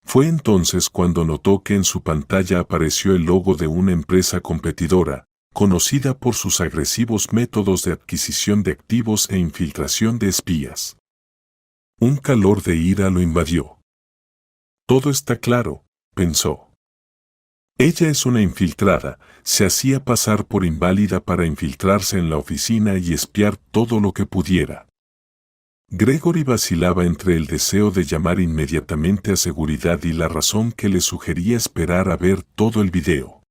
Fue entonces cuando notó que en su pantalla apareció el logo de una empresa competidora, conocida por sus agresivos métodos de adquisición de activos e infiltración de espías. Un calor de ira lo invadió. Todo está claro, pensó. Ella es una infiltrada, se hacía pasar por inválida para infiltrarse en la oficina y espiar todo lo que pudiera. Gregory vacilaba entre el deseo de llamar inmediatamente a seguridad y la razón que le sugería esperar a ver todo el video.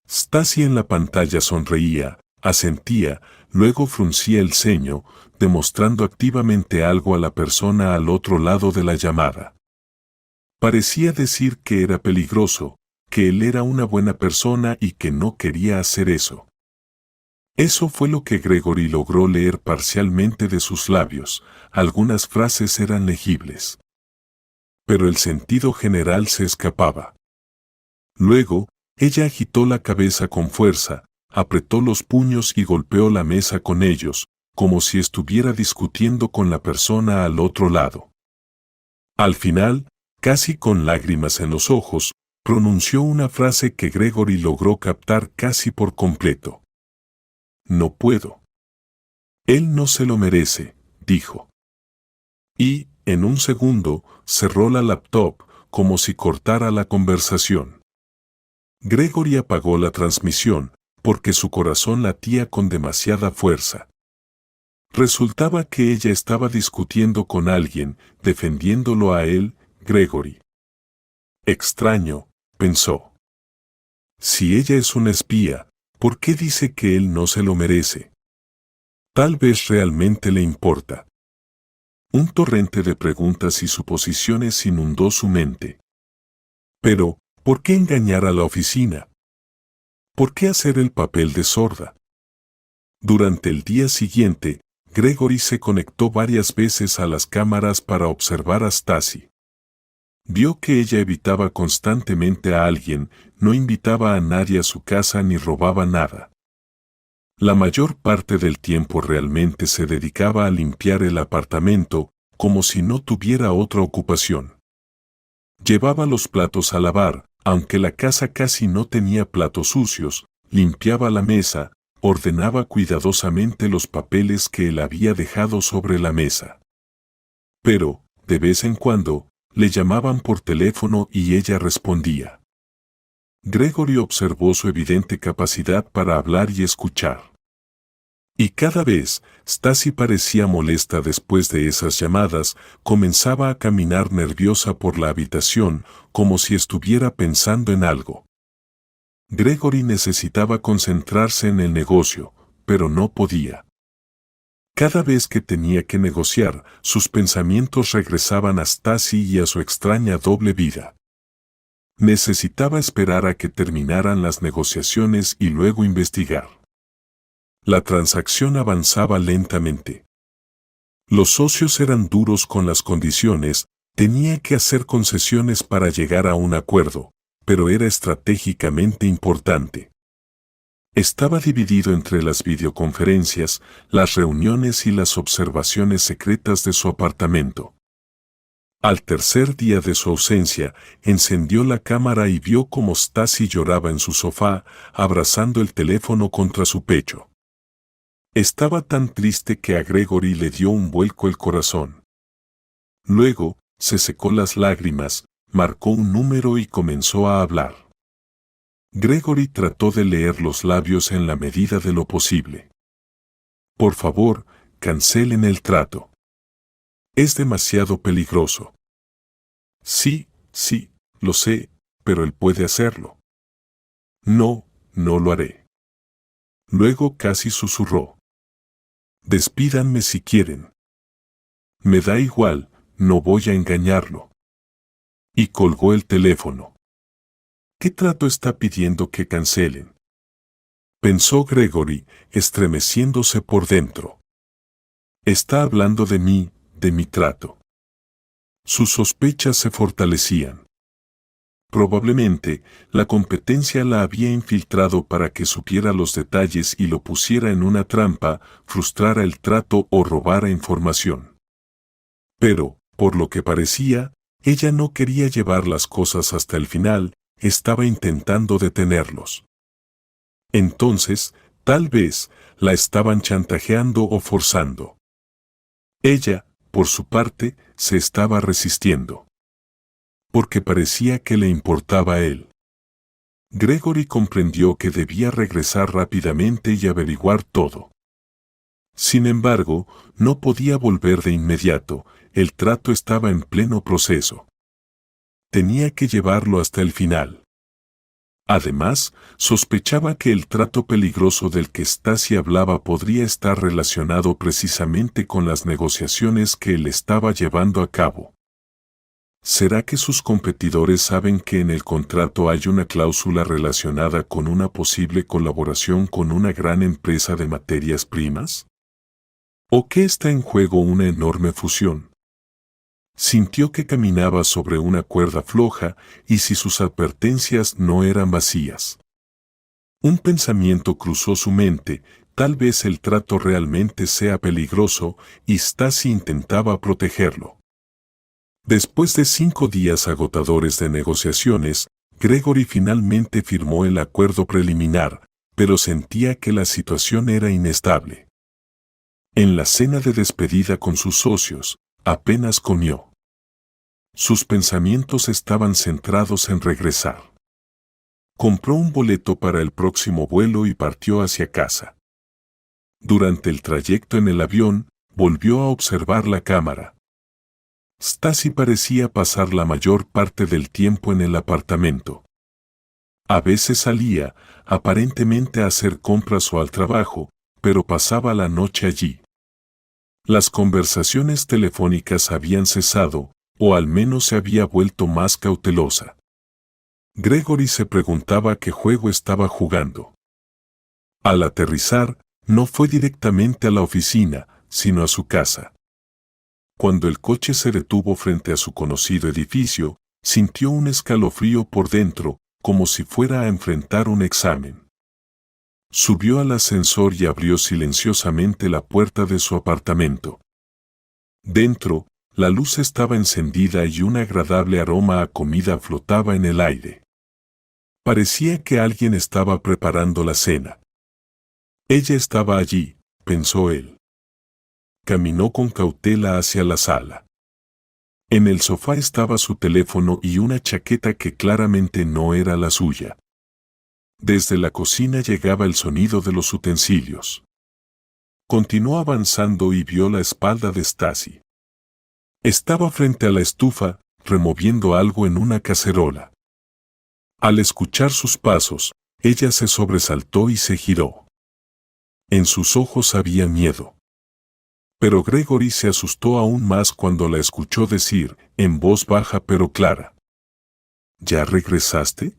Stasi en la pantalla sonreía, asentía, luego fruncía el ceño, demostrando activamente algo a la persona al otro lado de la llamada. Parecía decir que era peligroso, que él era una buena persona y que no quería hacer eso. Eso fue lo que Gregory logró leer parcialmente de sus labios, algunas frases eran legibles. Pero el sentido general se escapaba. Luego, ella agitó la cabeza con fuerza, apretó los puños y golpeó la mesa con ellos, como si estuviera discutiendo con la persona al otro lado. Al final, casi con lágrimas en los ojos, pronunció una frase que Gregory logró captar casi por completo. No puedo. Él no se lo merece, dijo. Y, en un segundo, cerró la laptop, como si cortara la conversación. Gregory apagó la transmisión, porque su corazón latía con demasiada fuerza. Resultaba que ella estaba discutiendo con alguien, defendiéndolo a él, Gregory. Extraño, pensó. Si ella es una espía, ¿por qué dice que él no se lo merece? Tal vez realmente le importa. Un torrente de preguntas y suposiciones inundó su mente. Pero, ¿por qué engañar a la oficina? ¿Por qué hacer el papel de sorda? Durante el día siguiente, Gregory se conectó varias veces a las cámaras para observar a Stasi. Vio que ella evitaba constantemente a alguien, no invitaba a nadie a su casa ni robaba nada. La mayor parte del tiempo realmente se dedicaba a limpiar el apartamento, como si no tuviera otra ocupación. Llevaba los platos a lavar, aunque la casa casi no tenía platos sucios, limpiaba la mesa, ordenaba cuidadosamente los papeles que él había dejado sobre la mesa. Pero, de vez en cuando, le llamaban por teléfono y ella respondía. Gregory observó su evidente capacidad para hablar y escuchar. Y cada vez, Stasi parecía molesta después de esas llamadas, comenzaba a caminar nerviosa por la habitación, como si estuviera pensando en algo. Gregory necesitaba concentrarse en el negocio, pero no podía. Cada vez que tenía que negociar, sus pensamientos regresaban a Stasi y a su extraña doble vida. Necesitaba esperar a que terminaran las negociaciones y luego investigar. La transacción avanzaba lentamente. Los socios eran duros con las condiciones, tenía que hacer concesiones para llegar a un acuerdo, pero era estratégicamente importante. Estaba dividido entre las videoconferencias, las reuniones y las observaciones secretas de su apartamento. Al tercer día de su ausencia, encendió la cámara y vio cómo Stasi lloraba en su sofá, abrazando el teléfono contra su pecho. Estaba tan triste que a Gregory le dio un vuelco el corazón. Luego, se secó las lágrimas, marcó un número y comenzó a hablar. Gregory trató de leer los labios en la medida de lo posible. Por favor, cancelen el trato. Es demasiado peligroso. Sí, lo sé, pero él puede hacerlo. No, no lo haré. Luego casi susurró. Despídanme si quieren. Me da igual, no voy a engañarlo. Y colgó el teléfono. ¿Qué trato está pidiendo que cancelen? Pensó Gregory, estremeciéndose por dentro. Está hablando de mí, de mi trato. Sus sospechas se fortalecían. Probablemente, la competencia la había infiltrado para que supiera los detalles y lo pusiera en una trampa, frustrara el trato o robara información. Pero, por lo que parecía, ella no quería llevar las cosas hasta el final, estaba intentando detenerlos. Entonces, tal vez, la estaban chantajeando o forzando. Ella, por su parte, se estaba resistiendo. Porque parecía que le importaba a él. Gregory comprendió que debía regresar rápidamente y averiguar todo. Sin embargo, no podía volver de inmediato, el trato estaba en pleno proceso. Tenía que llevarlo hasta el final. Además, sospechaba que el trato peligroso del que Stasi hablaba podría estar relacionado precisamente con las negociaciones que él estaba llevando a cabo. ¿Será que sus competidores saben que en el contrato hay una cláusula relacionada con una posible colaboración con una gran empresa de materias primas? ¿O que está en juego una enorme fusión? Sintió que caminaba sobre una cuerda floja y si sus advertencias no eran vacías. Un pensamiento cruzó su mente, tal vez el trato realmente sea peligroso y Stasi intentaba protegerlo. Después de 5 días agotadores de negociaciones, Gregory finalmente firmó el acuerdo preliminar, pero sentía que la situación era inestable. En la cena de despedida con sus socios, apenas comió. Sus pensamientos estaban centrados en regresar. Compró un boleto para el próximo vuelo y partió hacia casa. Durante el trayecto en el avión, volvió a observar la cámara. Stasi parecía pasar la mayor parte del tiempo en el apartamento. A veces salía, aparentemente a hacer compras o al trabajo, pero pasaba la noche allí. Las conversaciones telefónicas habían cesado, o al menos se había vuelto más cautelosa. Gregory se preguntaba qué juego estaba jugando. Al aterrizar, no fue directamente a la oficina, sino a su casa. Cuando el coche se detuvo frente a su conocido edificio, sintió un escalofrío por dentro, como si fuera a enfrentar un examen. Subió al ascensor y abrió silenciosamente la puerta de su apartamento. Dentro, la luz estaba encendida y un agradable aroma a comida flotaba en el aire. Parecía que alguien estaba preparando la cena. Ella estaba allí, pensó él. Caminó con cautela hacia la sala. En el sofá estaba su teléfono y una chaqueta que claramente no era la suya. Desde la cocina llegaba el sonido de los utensilios. Continuó avanzando y vio la espalda de Stasi. Estaba frente a la estufa, removiendo algo en una cacerola. Al escuchar sus pasos, ella se sobresaltó y se giró. En sus ojos había miedo. Pero Gregory se asustó aún más cuando la escuchó decir, en voz baja pero clara: ¿Ya regresaste?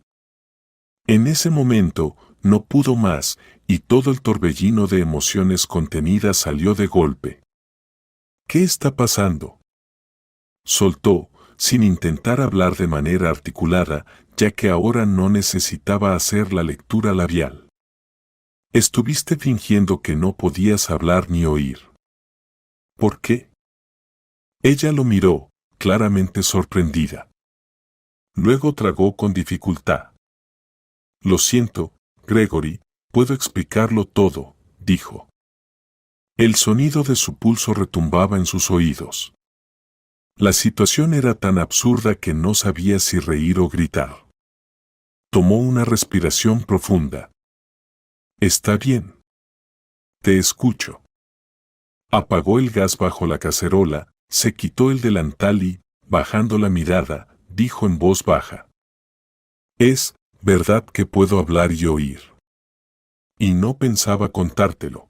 En ese momento, no pudo más, y todo el torbellino de emociones contenidas salió de golpe. ¿Qué está pasando?, soltó, sin intentar hablar de manera articulada, ya que ahora no necesitaba hacer la lectura labial. Estuviste fingiendo que no podías hablar ni oír. ¿Por qué? Ella lo miró, claramente sorprendida. Luego tragó con dificultad. Lo siento, Gregory, puedo explicarlo todo, dijo. El sonido de su pulso retumbaba en sus oídos. La situación era tan absurda que no sabía si reír o gritar. Tomó una respiración profunda. Está bien. Te escucho. Apagó el gas bajo la cacerola, se quitó el delantal y, bajando la mirada, dijo en voz baja. Es verdad que puedo hablar y oír. Y no pensaba contártelo.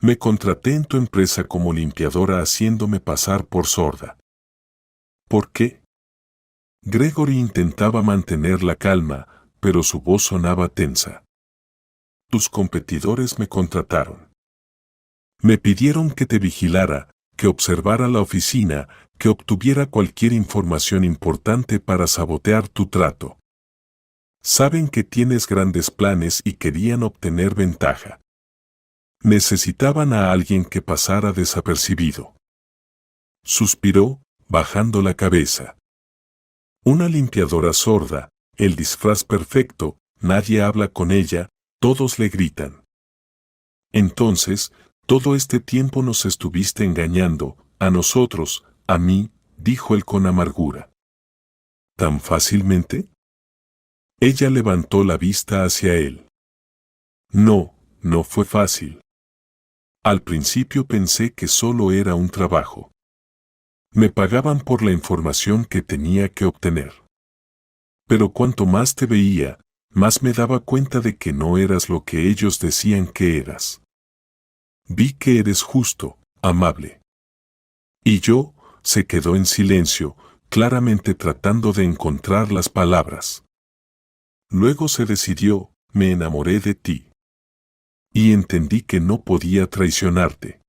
Me contraté en tu empresa como limpiadora haciéndome pasar por sorda. ¿Por qué? Gregory intentaba mantener la calma, pero su voz sonaba tensa. Tus competidores me contrataron. Me pidieron que te vigilara, que observara la oficina, que obtuviera cualquier información importante para sabotear tu trato. Saben que tienes grandes planes y querían obtener ventaja. Necesitaban a alguien que pasara desapercibido. Suspiró, bajando la cabeza. Una limpiadora sorda, el disfraz perfecto, nadie habla con ella, todos le gritan. Entonces, todo este tiempo nos estuviste engañando, a nosotros, a mí, dijo él con amargura. ¿Tan fácilmente? Ella levantó la vista hacia él. No, no fue fácil. Al principio pensé que solo era un trabajo. Me pagaban por la información que tenía que obtener. Pero cuanto más te veía, más me daba cuenta de que no eras lo que ellos decían que eras. Vi que eres justo, amable. Y yo, se quedó en silencio, claramente tratando de encontrar las palabras. Luego se decidió, me enamoré de ti. Y entendí que no podía traicionarte.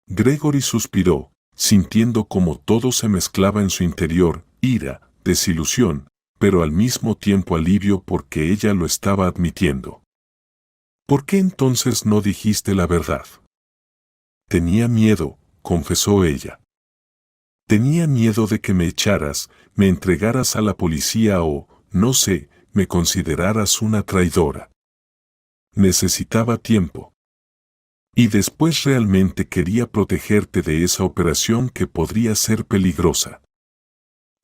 Gregory suspiró, sintiendo como todo se mezclaba en su interior, ira, desilusión, pero al mismo tiempo alivio porque ella lo estaba admitiendo. ¿Por qué entonces no dijiste la verdad? Tenía miedo, confesó ella. Tenía miedo de que me echaras, me entregaras a la policía o, no sé, me consideraras una traidora. Necesitaba tiempo. Y después realmente quería protegerte de esa operación que podría ser peligrosa.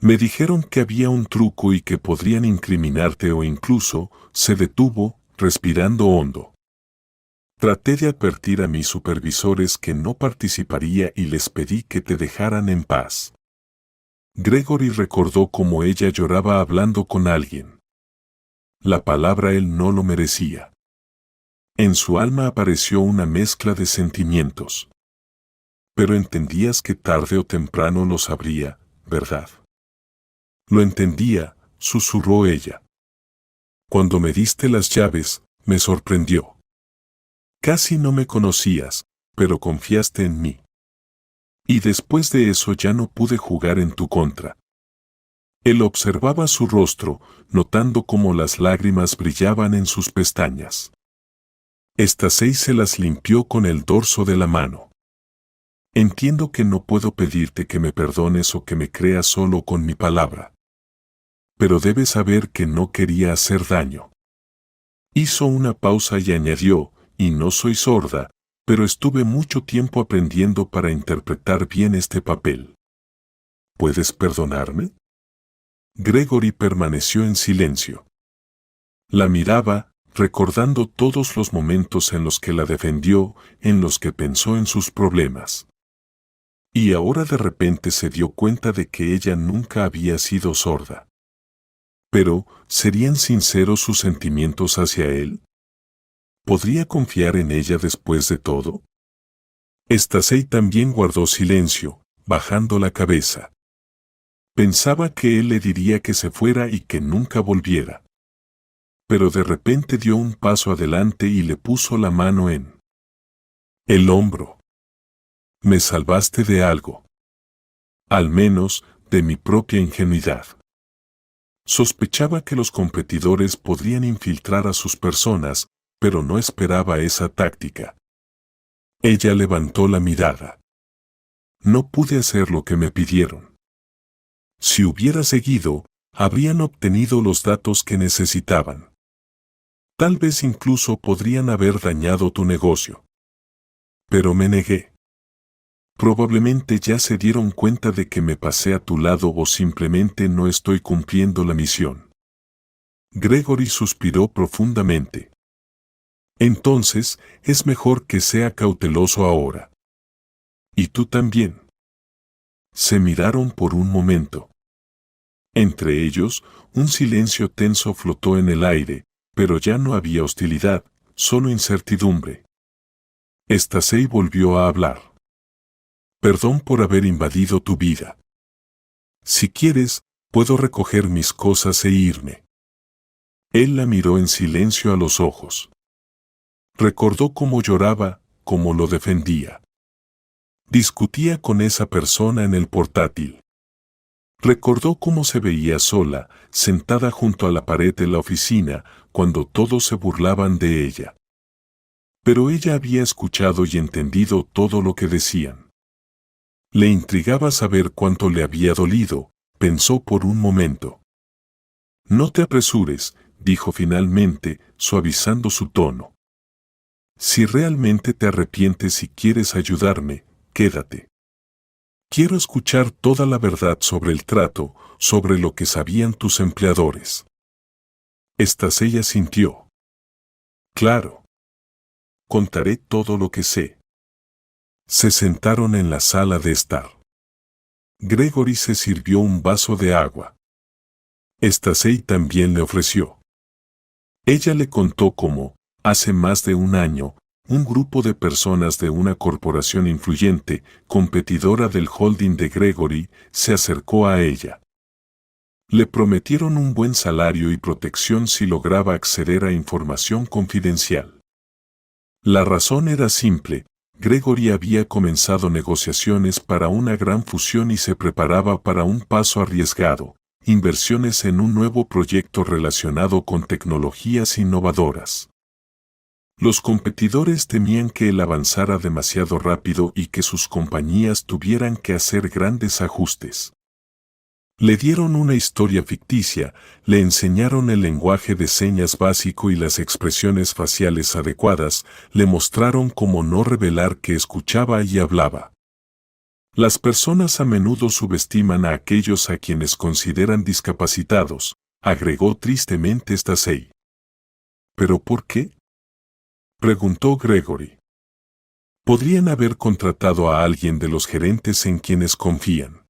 Me dijeron que había un truco y que podrían incriminarte o incluso, se detuvo, respirando hondo. Traté de advertir a mis supervisores que no participaría y les pedí que te dejaran en paz. Gregory recordó cómo ella lloraba hablando con alguien. La palabra él no lo merecía. En su alma apareció una mezcla de sentimientos. Pero entendías que tarde o temprano lo sabría, ¿verdad? Lo entendía, susurró ella. Cuando me diste las llaves, me sorprendió. Casi no me conocías, pero confiaste en mí. Y después de eso ya no pude jugar en tu contra. Él observaba su rostro, notando cómo las lágrimas brillaban en sus pestañas. Estas 6 se las limpió con el dorso de la mano. Entiendo que no puedo pedirte que me perdones o que me creas solo con mi palabra. Pero debes saber que no quería hacer daño. Hizo una pausa y añadió, y no soy sorda, pero estuve mucho tiempo aprendiendo para interpretar bien este papel. ¿Puedes perdonarme? Gregory permaneció en silencio. La miraba, recordando todos los momentos en los que la defendió, en los que pensó en sus problemas. Y ahora de repente se dio cuenta de que ella nunca había sido sorda. Pero, ¿serían sinceros sus sentimientos hacia él? ¿Podría confiar en ella después de todo? Stasey también guardó silencio, bajando la cabeza. Pensaba que él le diría que se fuera y que nunca volviera. Pero de repente dio un paso adelante y le puso la mano en el hombro. Me salvaste de algo. Al menos, de mi propia ingenuidad. Sospechaba que los competidores podrían infiltrar a sus personas, pero no esperaba esa táctica. Ella levantó la mirada. No pude hacer lo que me pidieron. Si hubiera seguido, habrían obtenido los datos que necesitaban. Tal vez incluso podrían haber dañado tu negocio. Pero me negué. Probablemente ya se dieron cuenta de que me pasé a tu lado o simplemente no estoy cumpliendo la misión. Gregory suspiró profundamente. Entonces, es mejor que sea cauteloso ahora. ¿Y tú también? Se miraron por un momento. Entre ellos, un silencio tenso flotó en el aire, pero ya no había hostilidad, solo incertidumbre. Stacey volvió a hablar. Perdón por haber invadido tu vida. Si quieres, puedo recoger mis cosas e irme. Él la miró en silencio a los ojos. Recordó cómo lloraba, cómo lo defendía. Discutía con esa persona en el portátil. Recordó cómo se veía sola, sentada junto a la pared de la oficina, cuando todos se burlaban de ella. Pero ella había escuchado y entendido todo lo que decían. Le intrigaba saber cuánto le había dolido, pensó por un momento. No te apresures, dijo finalmente, suavizando su tono. Si realmente te arrepientes y quieres ayudarme, quédate. Quiero escuchar toda la verdad sobre el trato, sobre lo que sabían tus empleadores. Stacey asintió. Claro. Contaré todo lo que sé. Se sentaron en la sala de estar. Gregory se sirvió un vaso de agua. Stacey también le ofreció. Ella le contó cómo, hace más de un año, un grupo de personas de una corporación influyente, competidora del holding de Gregory, se acercó a ella. Le prometieron un buen salario y protección si lograba acceder a información confidencial. La razón era simple: Gregory había comenzado negociaciones para una gran fusión y se preparaba para un paso arriesgado, inversiones en un nuevo proyecto relacionado con tecnologías innovadoras. Los competidores temían que él avanzara demasiado rápido y que sus compañías tuvieran que hacer grandes ajustes. Le dieron una historia ficticia, le enseñaron el lenguaje de señas básico y las expresiones faciales adecuadas, le mostraron cómo no revelar que escuchaba y hablaba. Las personas a menudo subestiman a aquellos a quienes consideran discapacitados, agregó tristemente Stacey. ¿Pero por qué?, preguntó Gregory. Podrían haber contratado a alguien de los gerentes en quienes confían.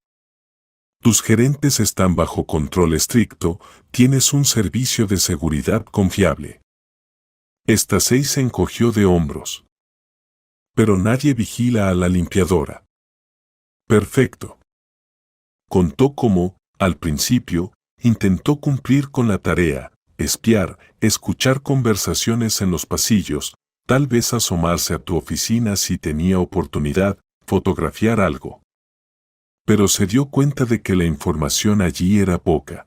Tus gerentes están bajo control estricto, tienes un servicio de seguridad confiable. Stacey se encogió de hombros. Pero nadie vigila a la limpiadora. Perfecto. Contó cómo, al principio, intentó cumplir con la tarea: espiar, escuchar conversaciones en los pasillos, tal vez asomarse a tu oficina si tenía oportunidad, fotografiar algo. Pero se dio cuenta de que la información allí era poca.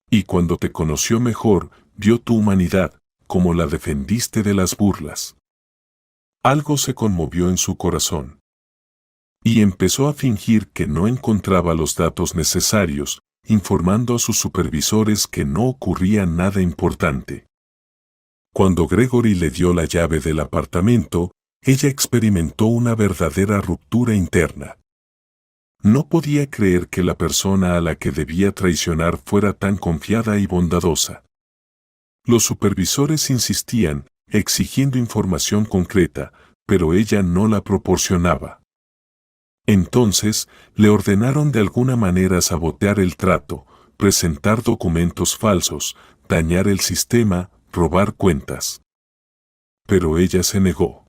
Y cuando te conoció mejor, vio tu humanidad, cómo la defendiste de las burlas. Algo se conmovió en su corazón. Y empezó a fingir que no encontraba los datos necesarios, informando a sus supervisores que no ocurría nada importante. Cuando Gregory le dio la llave del apartamento, ella experimentó una verdadera ruptura interna. No podía creer que la persona a la que debía traicionar fuera tan confiada y bondadosa. Los supervisores insistían, exigiendo información concreta, pero ella no la proporcionaba. Entonces, le ordenaron de alguna manera sabotear el trato, presentar documentos falsos, dañar el sistema, robar cuentas. Pero ella se negó.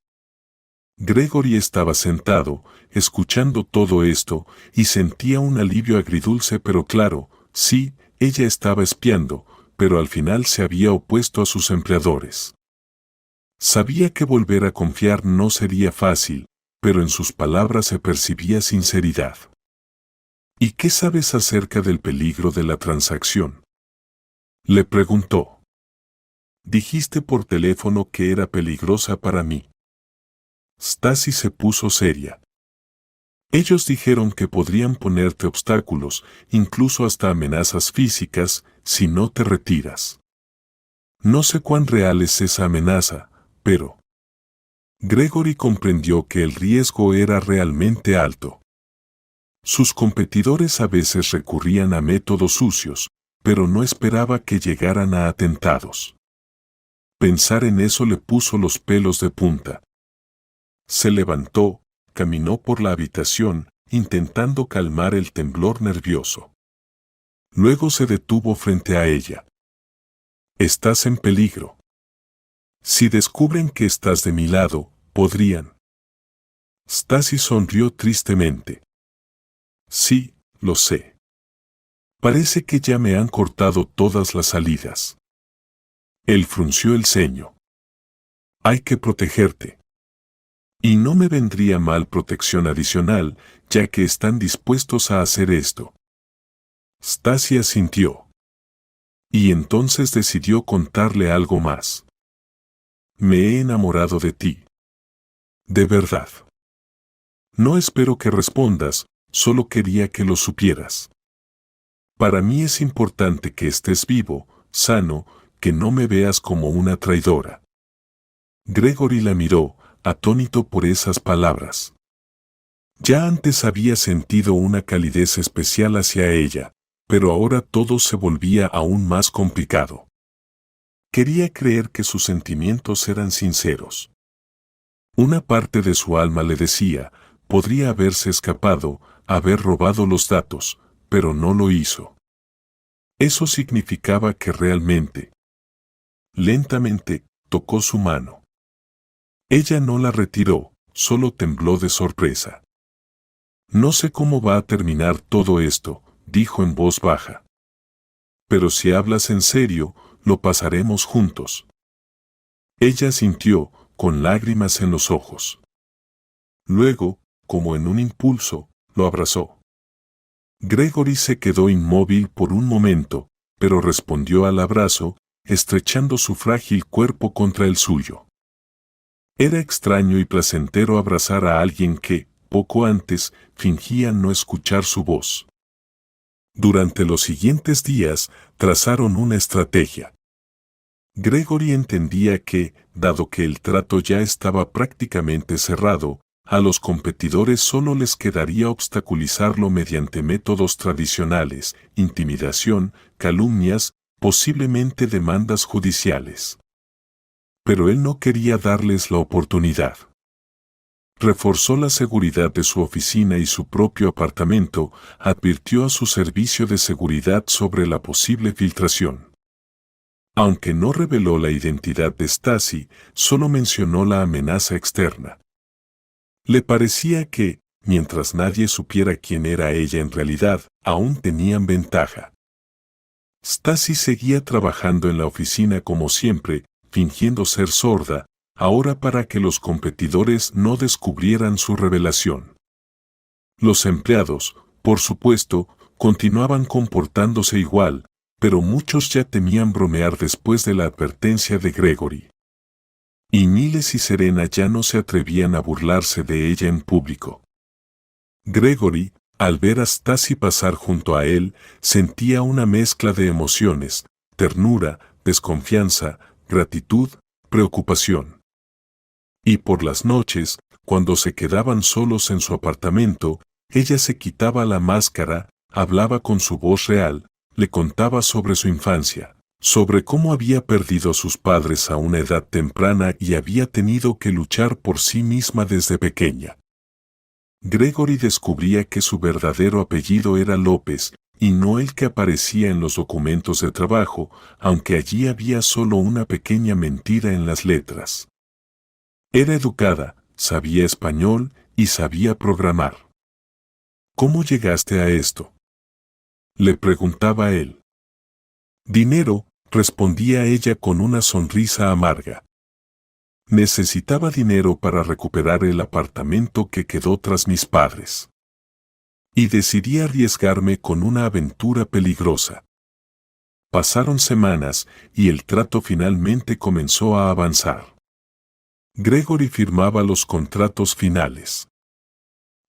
Gregory estaba sentado, escuchando todo esto, y sentía un alivio agridulce, pero claro, sí, ella estaba espiando, pero al final se había opuesto a sus empleadores. Sabía que volver a confiar no sería fácil, pero en sus palabras se percibía sinceridad. ¿Y qué sabes acerca del peligro de la transacción?, le preguntó. Dijiste por teléfono que era peligrosa para mí. Stacey se puso seria. Ellos dijeron que podrían ponerte obstáculos, incluso hasta amenazas físicas, si no te retiras. No sé cuán real es esa amenaza, pero... Gregory comprendió que el riesgo era realmente alto. Sus competidores a veces recurrían a métodos sucios, pero no esperaba que llegaran a atentados. Pensar en eso le puso los pelos de punta. Se levantó, caminó por la habitación, intentando calmar el temblor nervioso. Luego se detuvo frente a ella. Estás en peligro. Si descubren que estás de mi lado, podrían. Stasi sonrió tristemente. Sí, lo sé. Parece que ya me han cortado todas las salidas. Él frunció el ceño. Hay que protegerte. Y no me vendría mal protección adicional, ya que están dispuestos a hacer esto. Stasi asintió. Y entonces decidió contarle algo más. Me he enamorado de ti. De verdad. No espero que respondas, solo quería que lo supieras. Para mí es importante que estés vivo, sano, que no me veas como una traidora. Gregory la miró, atónito por esas palabras. Ya antes había sentido una calidez especial hacia ella, pero ahora todo se volvía aún más complicado. Quería creer que sus sentimientos eran sinceros. Una parte de su alma le decía, podría haberse escapado, haber robado los datos, pero no lo hizo. Eso significaba que realmente. Lentamente, tocó su mano. Ella no la retiró, solo tembló de sorpresa. No sé cómo va a terminar todo esto, dijo en voz baja. Pero si hablas en serio, lo pasaremos juntos. Ella sintió, con lágrimas en los ojos. Luego, como en un impulso, lo abrazó. Gregory se quedó inmóvil por un momento, pero respondió al abrazo, estrechando su frágil cuerpo contra el suyo. Era extraño y placentero abrazar a alguien que, poco antes, fingía no escuchar su voz. Durante los siguientes días, trazaron una estrategia. Gregory entendía que, dado que el trato ya estaba prácticamente cerrado, a los competidores solo les quedaría obstaculizarlo mediante métodos tradicionales, intimidación, calumnias, posiblemente demandas judiciales. Pero él no quería darles la oportunidad. Reforzó la seguridad de su oficina y su propio apartamento, advirtió a su servicio de seguridad sobre la posible filtración. Aunque no reveló la identidad de Stasi, solo mencionó la amenaza externa. Le parecía que, mientras nadie supiera quién era ella en realidad, aún tenían ventaja. Stasi seguía trabajando en la oficina como siempre, fingiendo ser sorda, ahora para que los competidores no descubrieran su revelación. Los empleados, por supuesto, continuaban comportándose igual, pero muchos ya temían bromear después de la advertencia de Gregory. Y Niles y Serena ya no se atrevían a burlarse de ella en público. Gregory, al ver a Stasi pasar junto a él, sentía una mezcla de emociones, ternura, desconfianza, gratitud, preocupación. Y por las noches, cuando se quedaban solos en su apartamento, ella se quitaba la máscara, hablaba con su voz real, le contaba sobre su infancia, sobre cómo había perdido a sus padres a una edad temprana y había tenido que luchar por sí misma desde pequeña. Gregory descubría que su verdadero apellido era López, y no el que aparecía en los documentos de trabajo, aunque allí había solo una pequeña mentira en las letras. Era educada, sabía español y sabía programar. ¿Cómo llegaste a esto?, le preguntaba él. Dinero, respondía ella con una sonrisa amarga. Necesitaba dinero para recuperar el apartamento que quedó tras mis padres. Y decidí arriesgarme con una aventura peligrosa. Pasaron semanas y el trato finalmente comenzó a avanzar. Gregory firmaba los contratos finales.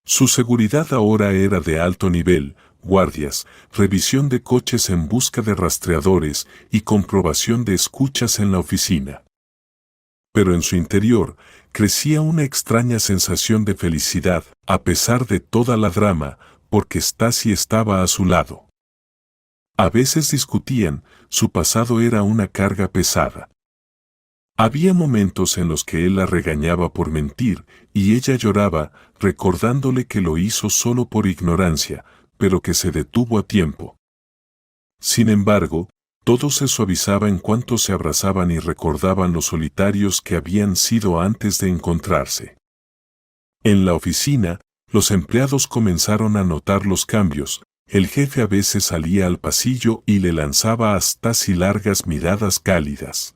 Su seguridad ahora era de alto nivel, guardias, revisión de coches en busca de rastreadores y comprobación de escuchas en la oficina. Pero en su interior crecía una extraña sensación de felicidad, a pesar de toda la drama, porque Stasi estaba a su lado. A veces discutían, su pasado era una carga pesada. Había momentos en los que él la regañaba por mentir, y ella lloraba, recordándole que lo hizo solo por ignorancia, pero que se detuvo a tiempo. Sin embargo, todo se suavizaba en cuanto se abrazaban y recordaban lo solitarios que habían sido antes de encontrarse. En la oficina, los empleados comenzaron a notar los cambios. El jefe a veces salía al pasillo y le lanzaba a Stasi largas miradas cálidas.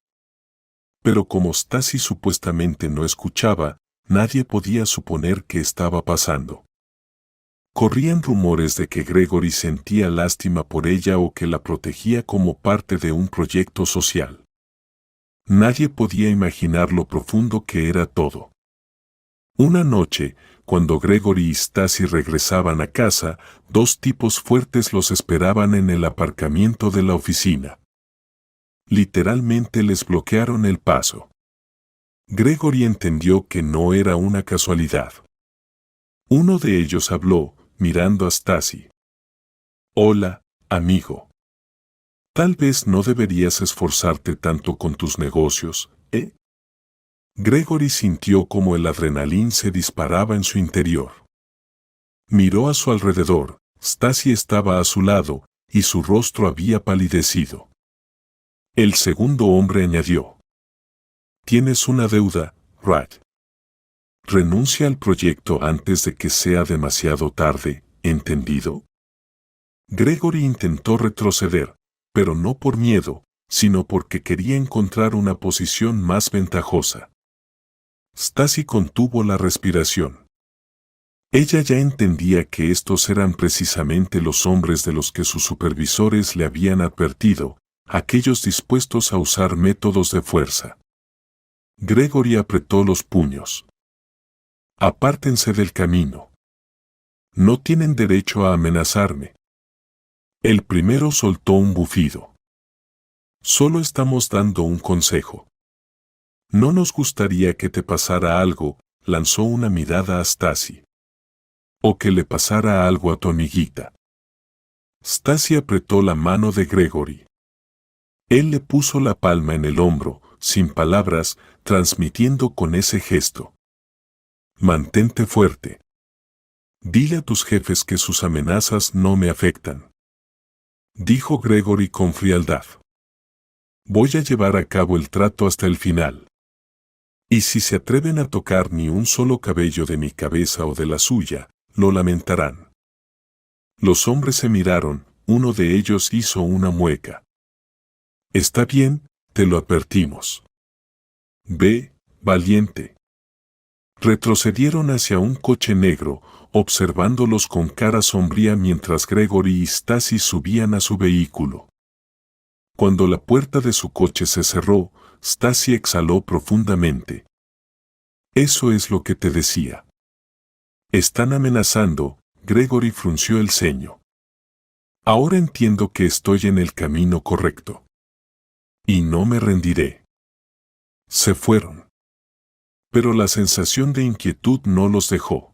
Pero como Stasi supuestamente no escuchaba, nadie podía suponer qué estaba pasando. Corrían rumores de que Gregory sentía lástima por ella o que la protegía como parte de un proyecto social. Nadie podía imaginar lo profundo que era todo. Una noche, cuando Gregory y Stasi regresaban a casa, dos tipos fuertes los esperaban en el aparcamiento de la oficina. Literalmente les bloquearon el paso. Gregory entendió que no era una casualidad. Uno de ellos habló, mirando a Stasi. «Hola, amigo. Tal vez no deberías esforzarte tanto con tus negocios, ¿eh?» Gregory sintió como el adrenalín se disparaba en su interior. Miró a su alrededor, Stasi estaba a su lado, y su rostro había palidecido. El segundo hombre añadió. «Tienes una deuda, Rad. Renuncia al proyecto antes de que sea demasiado tarde, ¿entendido?» Gregory intentó retroceder, pero no por miedo, sino porque quería encontrar una posición más ventajosa. Stasi contuvo la respiración. Ella ya entendía que estos eran precisamente los hombres de los que sus supervisores le habían advertido, aquellos dispuestos a usar métodos de fuerza. Gregory apretó los puños. «Apártense del camino. No tienen derecho a amenazarme». El primero soltó un bufido. «Solo estamos dando un consejo. No nos gustaría que te pasara algo», lanzó una mirada a Stasi. «O que le pasara algo a tu amiguita». Stasi apretó la mano de Gregory. Él le puso la palma en el hombro, sin palabras, transmitiendo con ese gesto. «Mantente fuerte. Dile a tus jefes que sus amenazas no me afectan», dijo Gregory con frialdad. «Voy a llevar a cabo el trato hasta el final. Y si se atreven a tocar ni un solo cabello de mi cabeza o de la suya, lo lamentarán». Los hombres se miraron, uno de ellos hizo una mueca. «Está bien, te lo advertimos. Ve, valiente». Retrocedieron hacia un coche negro, observándolos con cara sombría mientras Gregory y Stasi subían a su vehículo. Cuando la puerta de su coche se cerró, Stasi exhaló profundamente. «Eso es lo que te decía. Están amenazando», Gregory frunció el ceño. «Ahora entiendo que estoy en el camino correcto. Y no me rendiré». Se fueron. Pero la sensación de inquietud no los dejó.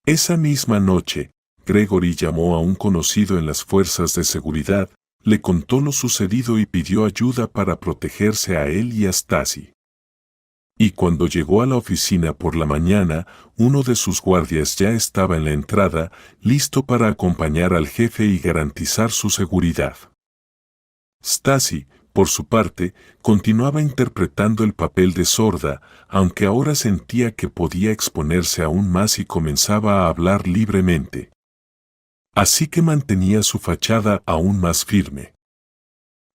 Esa misma noche, Gregory llamó a un conocido en las fuerzas de seguridad, le contó lo sucedido y pidió ayuda para protegerse a él y a Stasi. Y cuando llegó a la oficina por la mañana, uno de sus guardias ya estaba en la entrada, listo para acompañar al jefe y garantizar su seguridad. Stasi, por su parte, continuaba interpretando el papel de sorda, aunque ahora sentía que podía exponerse aún más y comenzaba a hablar libremente. Así que mantenía su fachada aún más firme.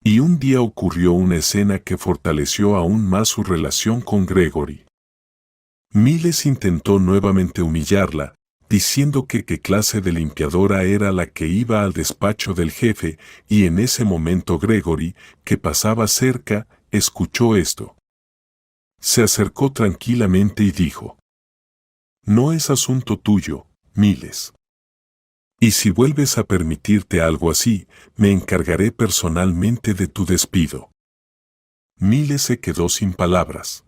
Y un día ocurrió una escena que fortaleció aún más su relación con Gregory. Miles intentó nuevamente humillarla, diciendo que qué clase de limpiadora era la que iba al despacho del jefe, y en ese momento Gregory, que pasaba cerca, escuchó esto. Se acercó tranquilamente y dijo: «No es asunto tuyo, Miles. Y si vuelves a permitirte algo así, me encargaré personalmente de tu despido». Miles se quedó sin palabras.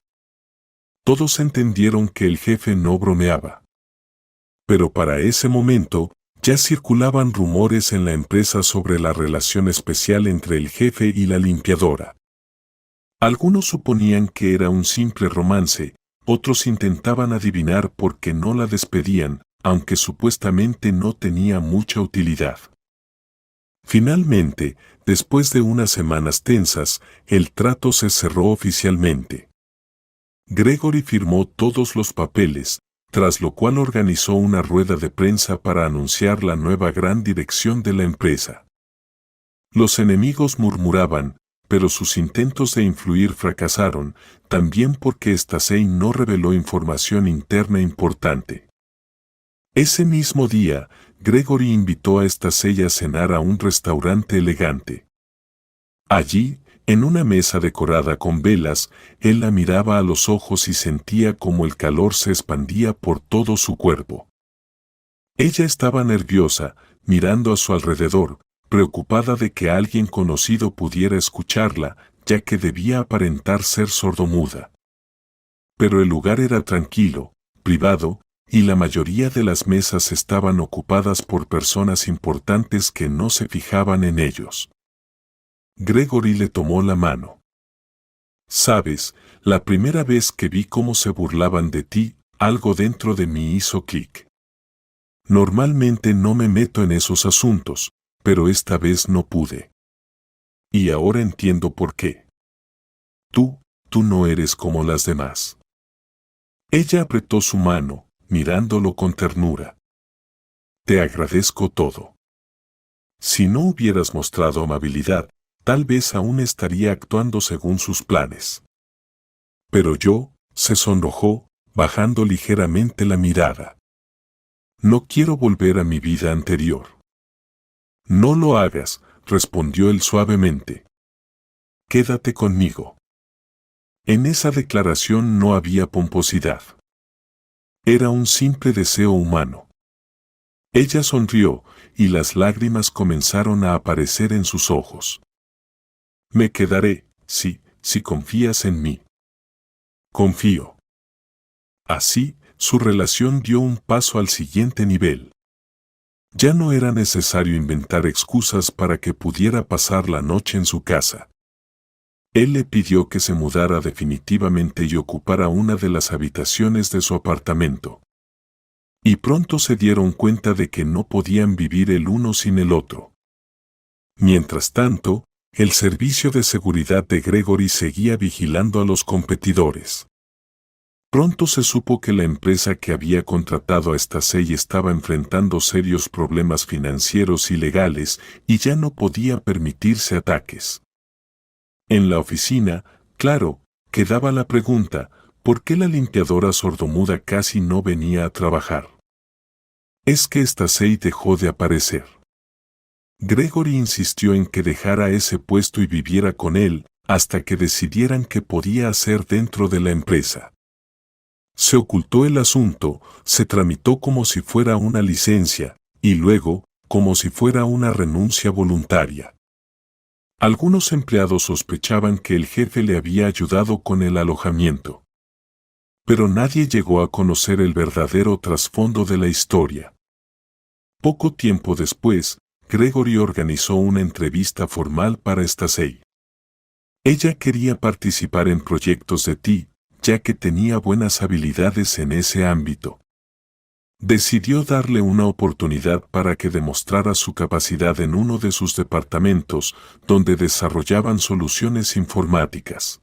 Todos entendieron que el jefe no bromeaba. Pero para ese momento, Ya circulaban rumores en la empresa sobre la relación especial entre el jefe y la limpiadora. Algunos suponían que era un simple romance, otros intentaban adivinar por qué no la despedían, aunque supuestamente no tenía mucha utilidad. Finalmente, después de unas semanas tensas, el trato se cerró oficialmente. Gregory firmó todos los papeles, tras lo cual organizó una rueda de prensa para anunciar la nueva gran dirección de la empresa. Los enemigos murmuraban, pero sus intentos de influir fracasaron, también porque Stacey no reveló información interna importante. Ese mismo día, Gregory invitó a Stacey a cenar a un restaurante elegante. Allí, en una mesa decorada con velas, él la miraba a los ojos y sentía como el calor se expandía por todo su cuerpo. Ella estaba nerviosa, mirando a su alrededor, preocupada de que alguien conocido pudiera escucharla, ya que debía aparentar ser sordomuda. Pero el lugar era tranquilo, privado, y la mayoría de las mesas estaban ocupadas por personas importantes que no se fijaban en ellos. Gregory le tomó la mano. Sabes, la primera vez que vi cómo se burlaban de ti, algo dentro de mí hizo clic. Normalmente no me meto en esos asuntos, pero esta vez no pude. Y ahora entiendo por qué. Tú no eres como las demás. Ella apretó su mano, mirándolo con ternura. Te agradezco todo. Si no hubieras mostrado amabilidad, tal vez aún estaría actuando según sus planes. Pero se sonrojó, bajando ligeramente la mirada. No quiero volver a mi vida anterior. No lo hagas, respondió él suavemente. Quédate conmigo. En esa declaración no había pomposidad. Era un simple deseo humano. Ella sonrió, y las lágrimas comenzaron a aparecer en sus ojos. Me quedaré, si confías en mí. Confío. Así, su relación dio un paso al siguiente nivel. Ya no era necesario inventar excusas para que pudiera pasar la noche en su casa. Él le pidió que se mudara definitivamente y ocupara una de las habitaciones de su apartamento. Y pronto se dieron cuenta de que no podían vivir el uno sin el otro. Mientras tanto, el servicio de seguridad de Gregory seguía vigilando a los competidores. Pronto se supo que la empresa que había contratado a Stacey estaba enfrentando serios problemas financieros y legales y ya no podía permitirse ataques. En la oficina, claro, quedaba la pregunta, ¿por qué la limpiadora sordomuda casi no venía a trabajar? Es que Stacey dejó de aparecer. Gregory insistió en que dejara ese puesto y viviera con él, hasta que decidieran qué podía hacer dentro de la empresa. Se ocultó el asunto, se tramitó como si fuera una licencia, y luego, como si fuera una renuncia voluntaria. Algunos empleados sospechaban que el jefe le había ayudado con el alojamiento. Pero nadie llegó a conocer el verdadero trasfondo de la historia. Poco tiempo después, Gregory organizó una entrevista formal para Stacey. Ella quería participar en proyectos de TI, ya que tenía buenas habilidades en ese ámbito. Decidió darle una oportunidad para que demostrara su capacidad en uno de sus departamentos, donde desarrollaban soluciones informáticas.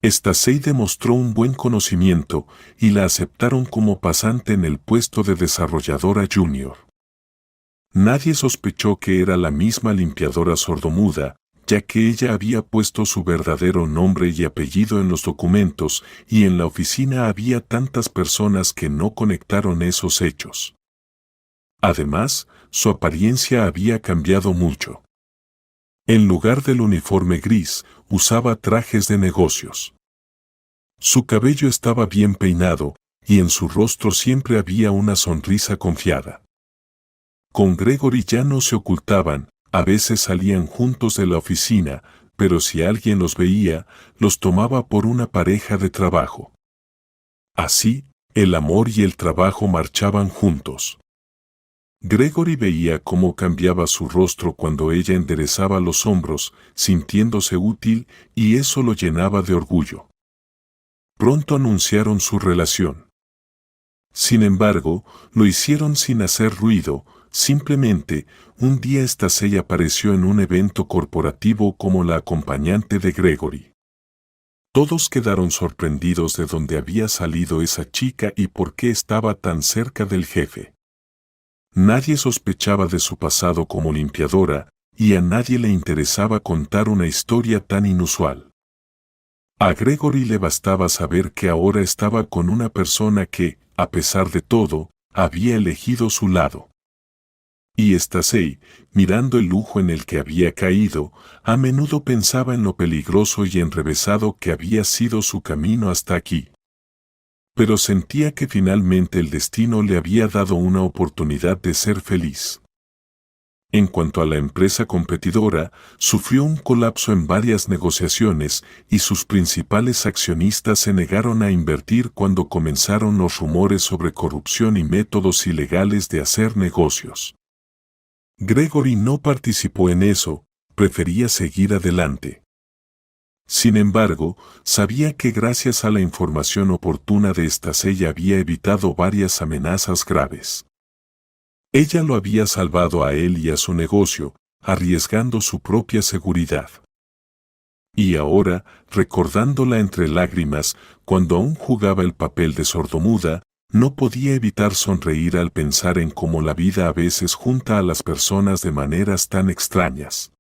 Stacey demostró un buen conocimiento y la aceptaron como pasante en el puesto de desarrolladora junior. Nadie sospechó que era la misma limpiadora sordomuda, ya que ella había puesto su verdadero nombre y apellido en los documentos, y en la oficina había tantas personas que no conectaron esos hechos. Además, su apariencia había cambiado mucho. En lugar del uniforme gris, usaba trajes de negocios. Su cabello estaba bien peinado, y en su rostro siempre había una sonrisa confiada. Con Gregory ya no se ocultaban, a veces salían juntos de la oficina, pero si alguien los veía, los tomaba por una pareja de trabajo. Así, el amor y el trabajo marchaban juntos. Gregory veía cómo cambiaba su rostro cuando ella enderezaba los hombros, sintiéndose útil, y eso lo llenaba de orgullo. Pronto anunciaron su relación. Sin embargo, lo hicieron sin hacer ruido. Simplemente, un día Stacey apareció en un evento corporativo como la acompañante de Gregory. Todos quedaron sorprendidos de dónde había salido esa chica y por qué estaba tan cerca del jefe. Nadie sospechaba de su pasado como limpiadora, y a nadie le interesaba contar una historia tan inusual. A Gregory le bastaba saber que ahora estaba con una persona que, a pesar de todo, había elegido su lado. Y Stacey, mirando el lujo en el que había caído, a menudo pensaba en lo peligroso y enrevesado que había sido su camino hasta aquí. Pero sentía que finalmente el destino le había dado una oportunidad de ser feliz. En cuanto a la empresa competidora, sufrió un colapso en varias negociaciones y sus principales accionistas se negaron a invertir cuando comenzaron los rumores sobre corrupción y métodos ilegales de hacer negocios. Gregory no participó en eso, prefería seguir adelante. Sin embargo, sabía que gracias a la información oportuna de Stacey había evitado varias amenazas graves. Ella lo había salvado a él y a su negocio, arriesgando su propia seguridad. Y ahora, recordándola entre lágrimas, cuando aún jugaba el papel de sordomuda, no podía evitar sonreír al pensar en cómo la vida a veces junta a las personas de maneras tan extrañas.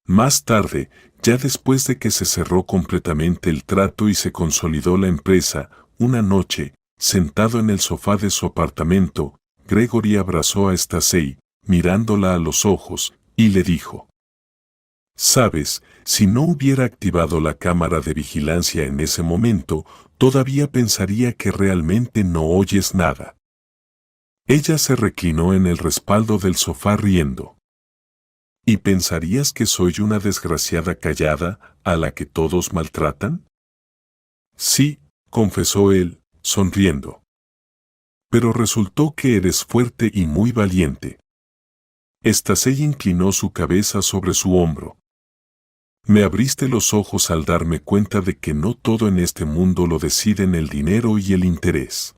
Más tarde, ya después de que se cerró completamente el trato y se consolidó la empresa, una noche, sentado en el sofá de su apartamento, Gregory abrazó a Stacey, mirándola a los ojos, y le dijo: «Sabes, si no hubiera activado la cámara de vigilancia en ese momento, todavía pensaría que realmente no oyes nada». Ella se reclinó en el respaldo del sofá riendo. ¿Y pensarías que soy una desgraciada callada, a la que todos maltratan? Sí, confesó él, sonriendo. Pero resultó que eres fuerte y muy valiente. Stacey inclinó su cabeza sobre su hombro. Me abriste los ojos al darme cuenta de que no todo en este mundo lo deciden el dinero y el interés.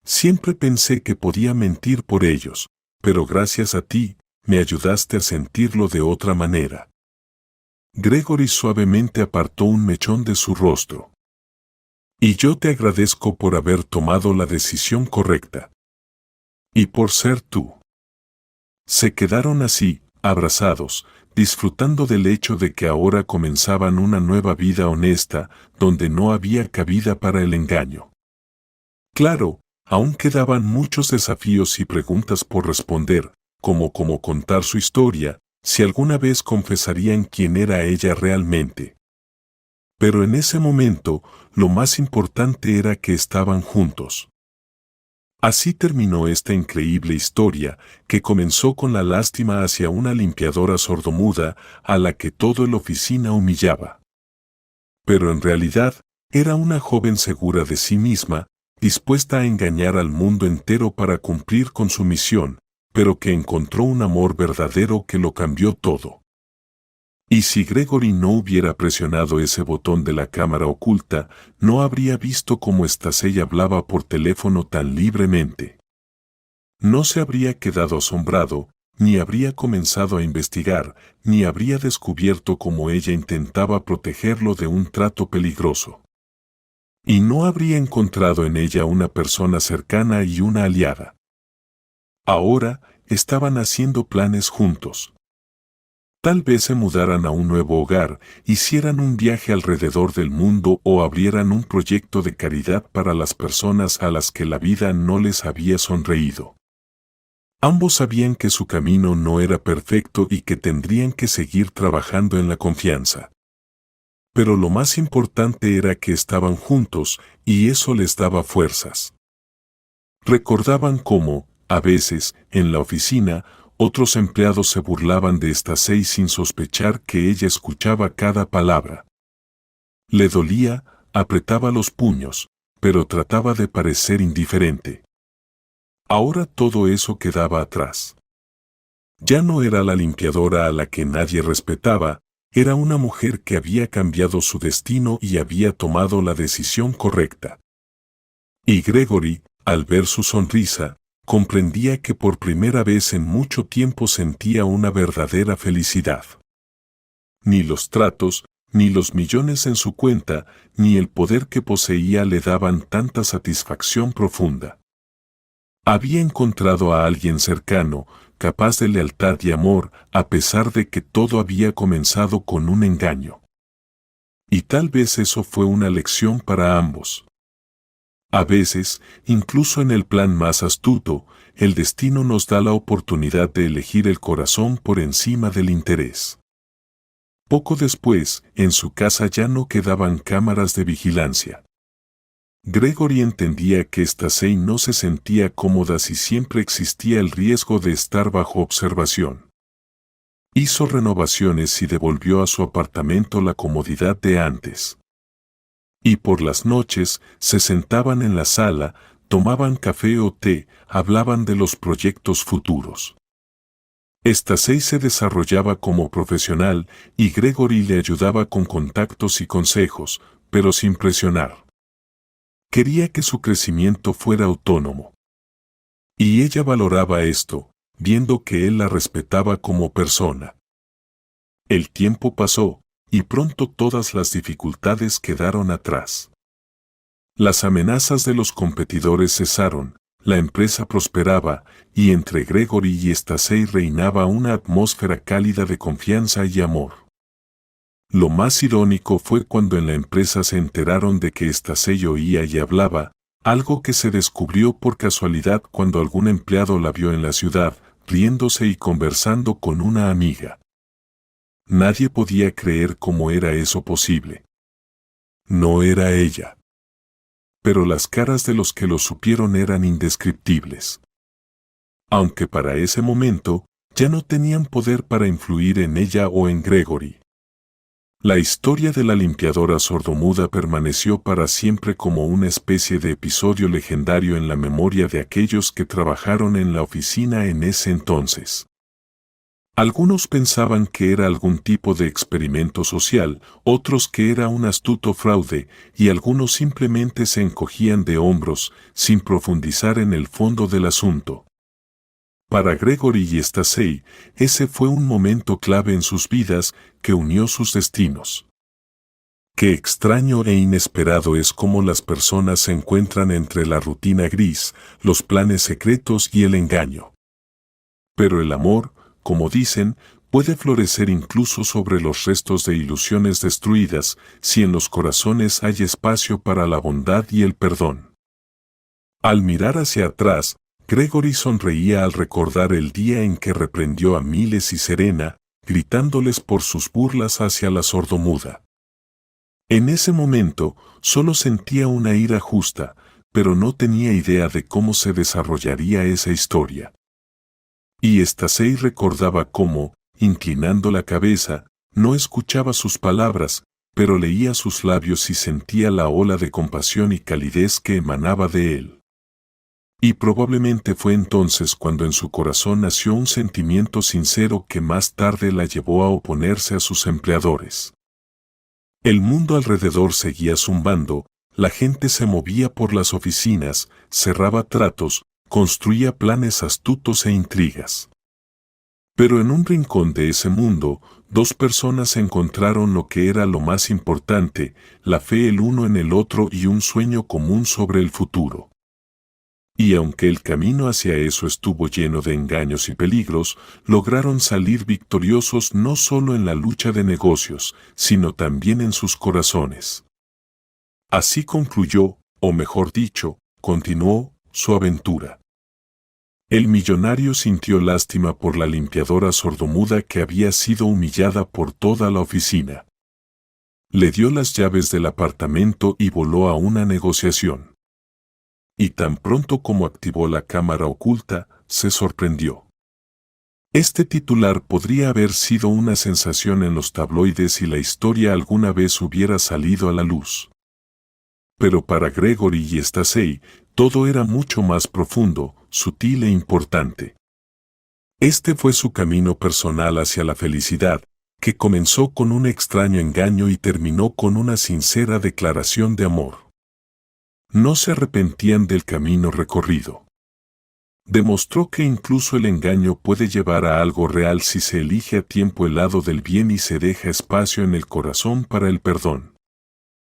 Siempre pensé que podía mentir por ellos, pero gracias a ti, me ayudaste a sentirlo de otra manera. Gregory suavemente apartó un mechón de su rostro. Y yo te agradezco por haber tomado la decisión correcta. Y por ser tú. Se quedaron así, abrazados, disfrutando del hecho de que ahora comenzaban una nueva vida honesta, donde no había cabida para el engaño. Claro, aún quedaban muchos desafíos y preguntas por responder, como cómo contar su historia, si alguna vez confesarían quién era ella realmente. Pero en ese momento, lo más importante era que estaban juntos. Así terminó esta increíble historia, que comenzó con la lástima hacia una limpiadora sordomuda a la que todo la oficina humillaba. Pero en realidad, era una joven segura de sí misma, dispuesta a engañar al mundo entero para cumplir con su misión, pero que encontró un amor verdadero que lo cambió todo. Y si Gregory no hubiera presionado ese botón de la cámara oculta, no habría visto cómo Stacey hablaba por teléfono tan libremente. No se habría quedado asombrado, ni habría comenzado a investigar, ni habría descubierto cómo ella intentaba protegerlo de un trato peligroso. Y no habría encontrado en ella una persona cercana y una aliada. Ahora, estaban haciendo planes juntos. Tal vez se mudaran a un nuevo hogar, hicieran un viaje alrededor del mundo o abrieran un proyecto de caridad para las personas a las que la vida no les había sonreído. Ambos sabían que su camino no era perfecto y que tendrían que seguir trabajando en la confianza. Pero lo más importante era que estaban juntos, y eso les daba fuerzas. Recordaban cómo, a veces, en la oficina, otros empleados se burlaban de Stacey sin sospechar que ella escuchaba cada palabra. Le dolía, apretaba los puños, pero trataba de parecer indiferente. Ahora todo eso quedaba atrás. Ya no era la limpiadora a la que nadie respetaba, era una mujer que había cambiado su destino y había tomado la decisión correcta. Y Gregory, al ver su sonrisa, comprendía que por primera vez en mucho tiempo sentía una verdadera felicidad. Ni los tratos, ni los millones en su cuenta, ni el poder que poseía le daban tanta satisfacción profunda. Había encontrado a alguien cercano, capaz de lealtad y amor, a pesar de que todo había comenzado con un engaño. Y tal vez eso fue una lección para ambos. A veces, incluso en el plan más astuto, el destino nos da la oportunidad de elegir el corazón por encima del interés. Poco después, en su casa ya no quedaban cámaras de vigilancia. Gregory entendía que Stacey no se sentía cómoda si siempre existía el riesgo de estar bajo observación. Hizo renovaciones y devolvió a su apartamento la comodidad de antes. Y por las noches se sentaban en la sala, tomaban café o té, hablaban de los proyectos futuros. Stacey se desarrollaba como profesional y Gregory le ayudaba con contactos y consejos, pero sin presionar. Quería que su crecimiento fuera autónomo. Y ella valoraba esto, viendo que él la respetaba como persona. El tiempo pasó, y pronto todas las dificultades quedaron atrás. Las amenazas de los competidores cesaron, la empresa prosperaba, y entre Gregory y Stacey reinaba una atmósfera cálida de confianza y amor. Lo más irónico fue cuando en la empresa se enteraron de que Stacey oía y hablaba, algo que se descubrió por casualidad cuando algún empleado la vio en la ciudad, riéndose y conversando con una amiga. Nadie podía creer cómo era eso posible. No era ella. Pero las caras de los que lo supieron eran indescriptibles. Aunque para ese momento, ya no tenían poder para influir en ella o en Gregory. La historia de la limpiadora sordomuda permaneció para siempre como una especie de episodio legendario en la memoria de aquellos que trabajaron en la oficina en ese entonces. Algunos pensaban que era algún tipo de experimento social, otros que era un astuto fraude, y algunos simplemente se encogían de hombros, sin profundizar en el fondo del asunto. Para Gregory y Stacey, ese fue un momento clave en sus vidas que unió sus destinos. Qué extraño e inesperado es cómo las personas se encuentran entre la rutina gris, los planes secretos y el engaño. Pero el amor, como dicen, puede florecer incluso sobre los restos de ilusiones destruidas, si en los corazones hay espacio para la bondad y el perdón. Al mirar hacia atrás, Gregory sonreía al recordar el día en que reprendió a Miles y Serena, gritándoles por sus burlas hacia la sordomuda. En ese momento, solo sentía una ira justa, pero no tenía idea de cómo se desarrollaría esa historia. Y Stacey recordaba cómo, inclinando la cabeza, no escuchaba sus palabras, pero leía sus labios y sentía la ola de compasión y calidez que emanaba de él. Y probablemente fue entonces cuando en su corazón nació un sentimiento sincero que más tarde la llevó a oponerse a sus empleadores. El mundo alrededor seguía zumbando, la gente se movía por las oficinas, cerraba tratos, construía planes astutos e intrigas. Pero en un rincón de ese mundo, dos personas encontraron lo que era lo más importante, la fe el uno en el otro y un sueño común sobre el futuro. Y aunque el camino hacia eso estuvo lleno de engaños y peligros, lograron salir victoriosos no solo en la lucha de negocios, sino también en sus corazones. Así concluyó, o mejor dicho, continuó, su aventura. El millonario sintió lástima por la limpiadora sordomuda que había sido humillada por toda la oficina. Le dio las llaves del apartamento y voló a una negociación. Y tan pronto como activó la cámara oculta, se sorprendió. Este titular podría haber sido una sensación en los tabloides si la historia alguna vez hubiera salido a la luz. Pero para Gregory y Stacey, Todo era mucho más profundo, sutil e importante. Este fue su camino personal hacia la felicidad, que comenzó con un extraño engaño y terminó con una sincera declaración de amor. No se arrepentían del camino recorrido. Demostró que incluso el engaño puede llevar a algo real si se elige a tiempo el lado del bien y se deja espacio en el corazón para el perdón.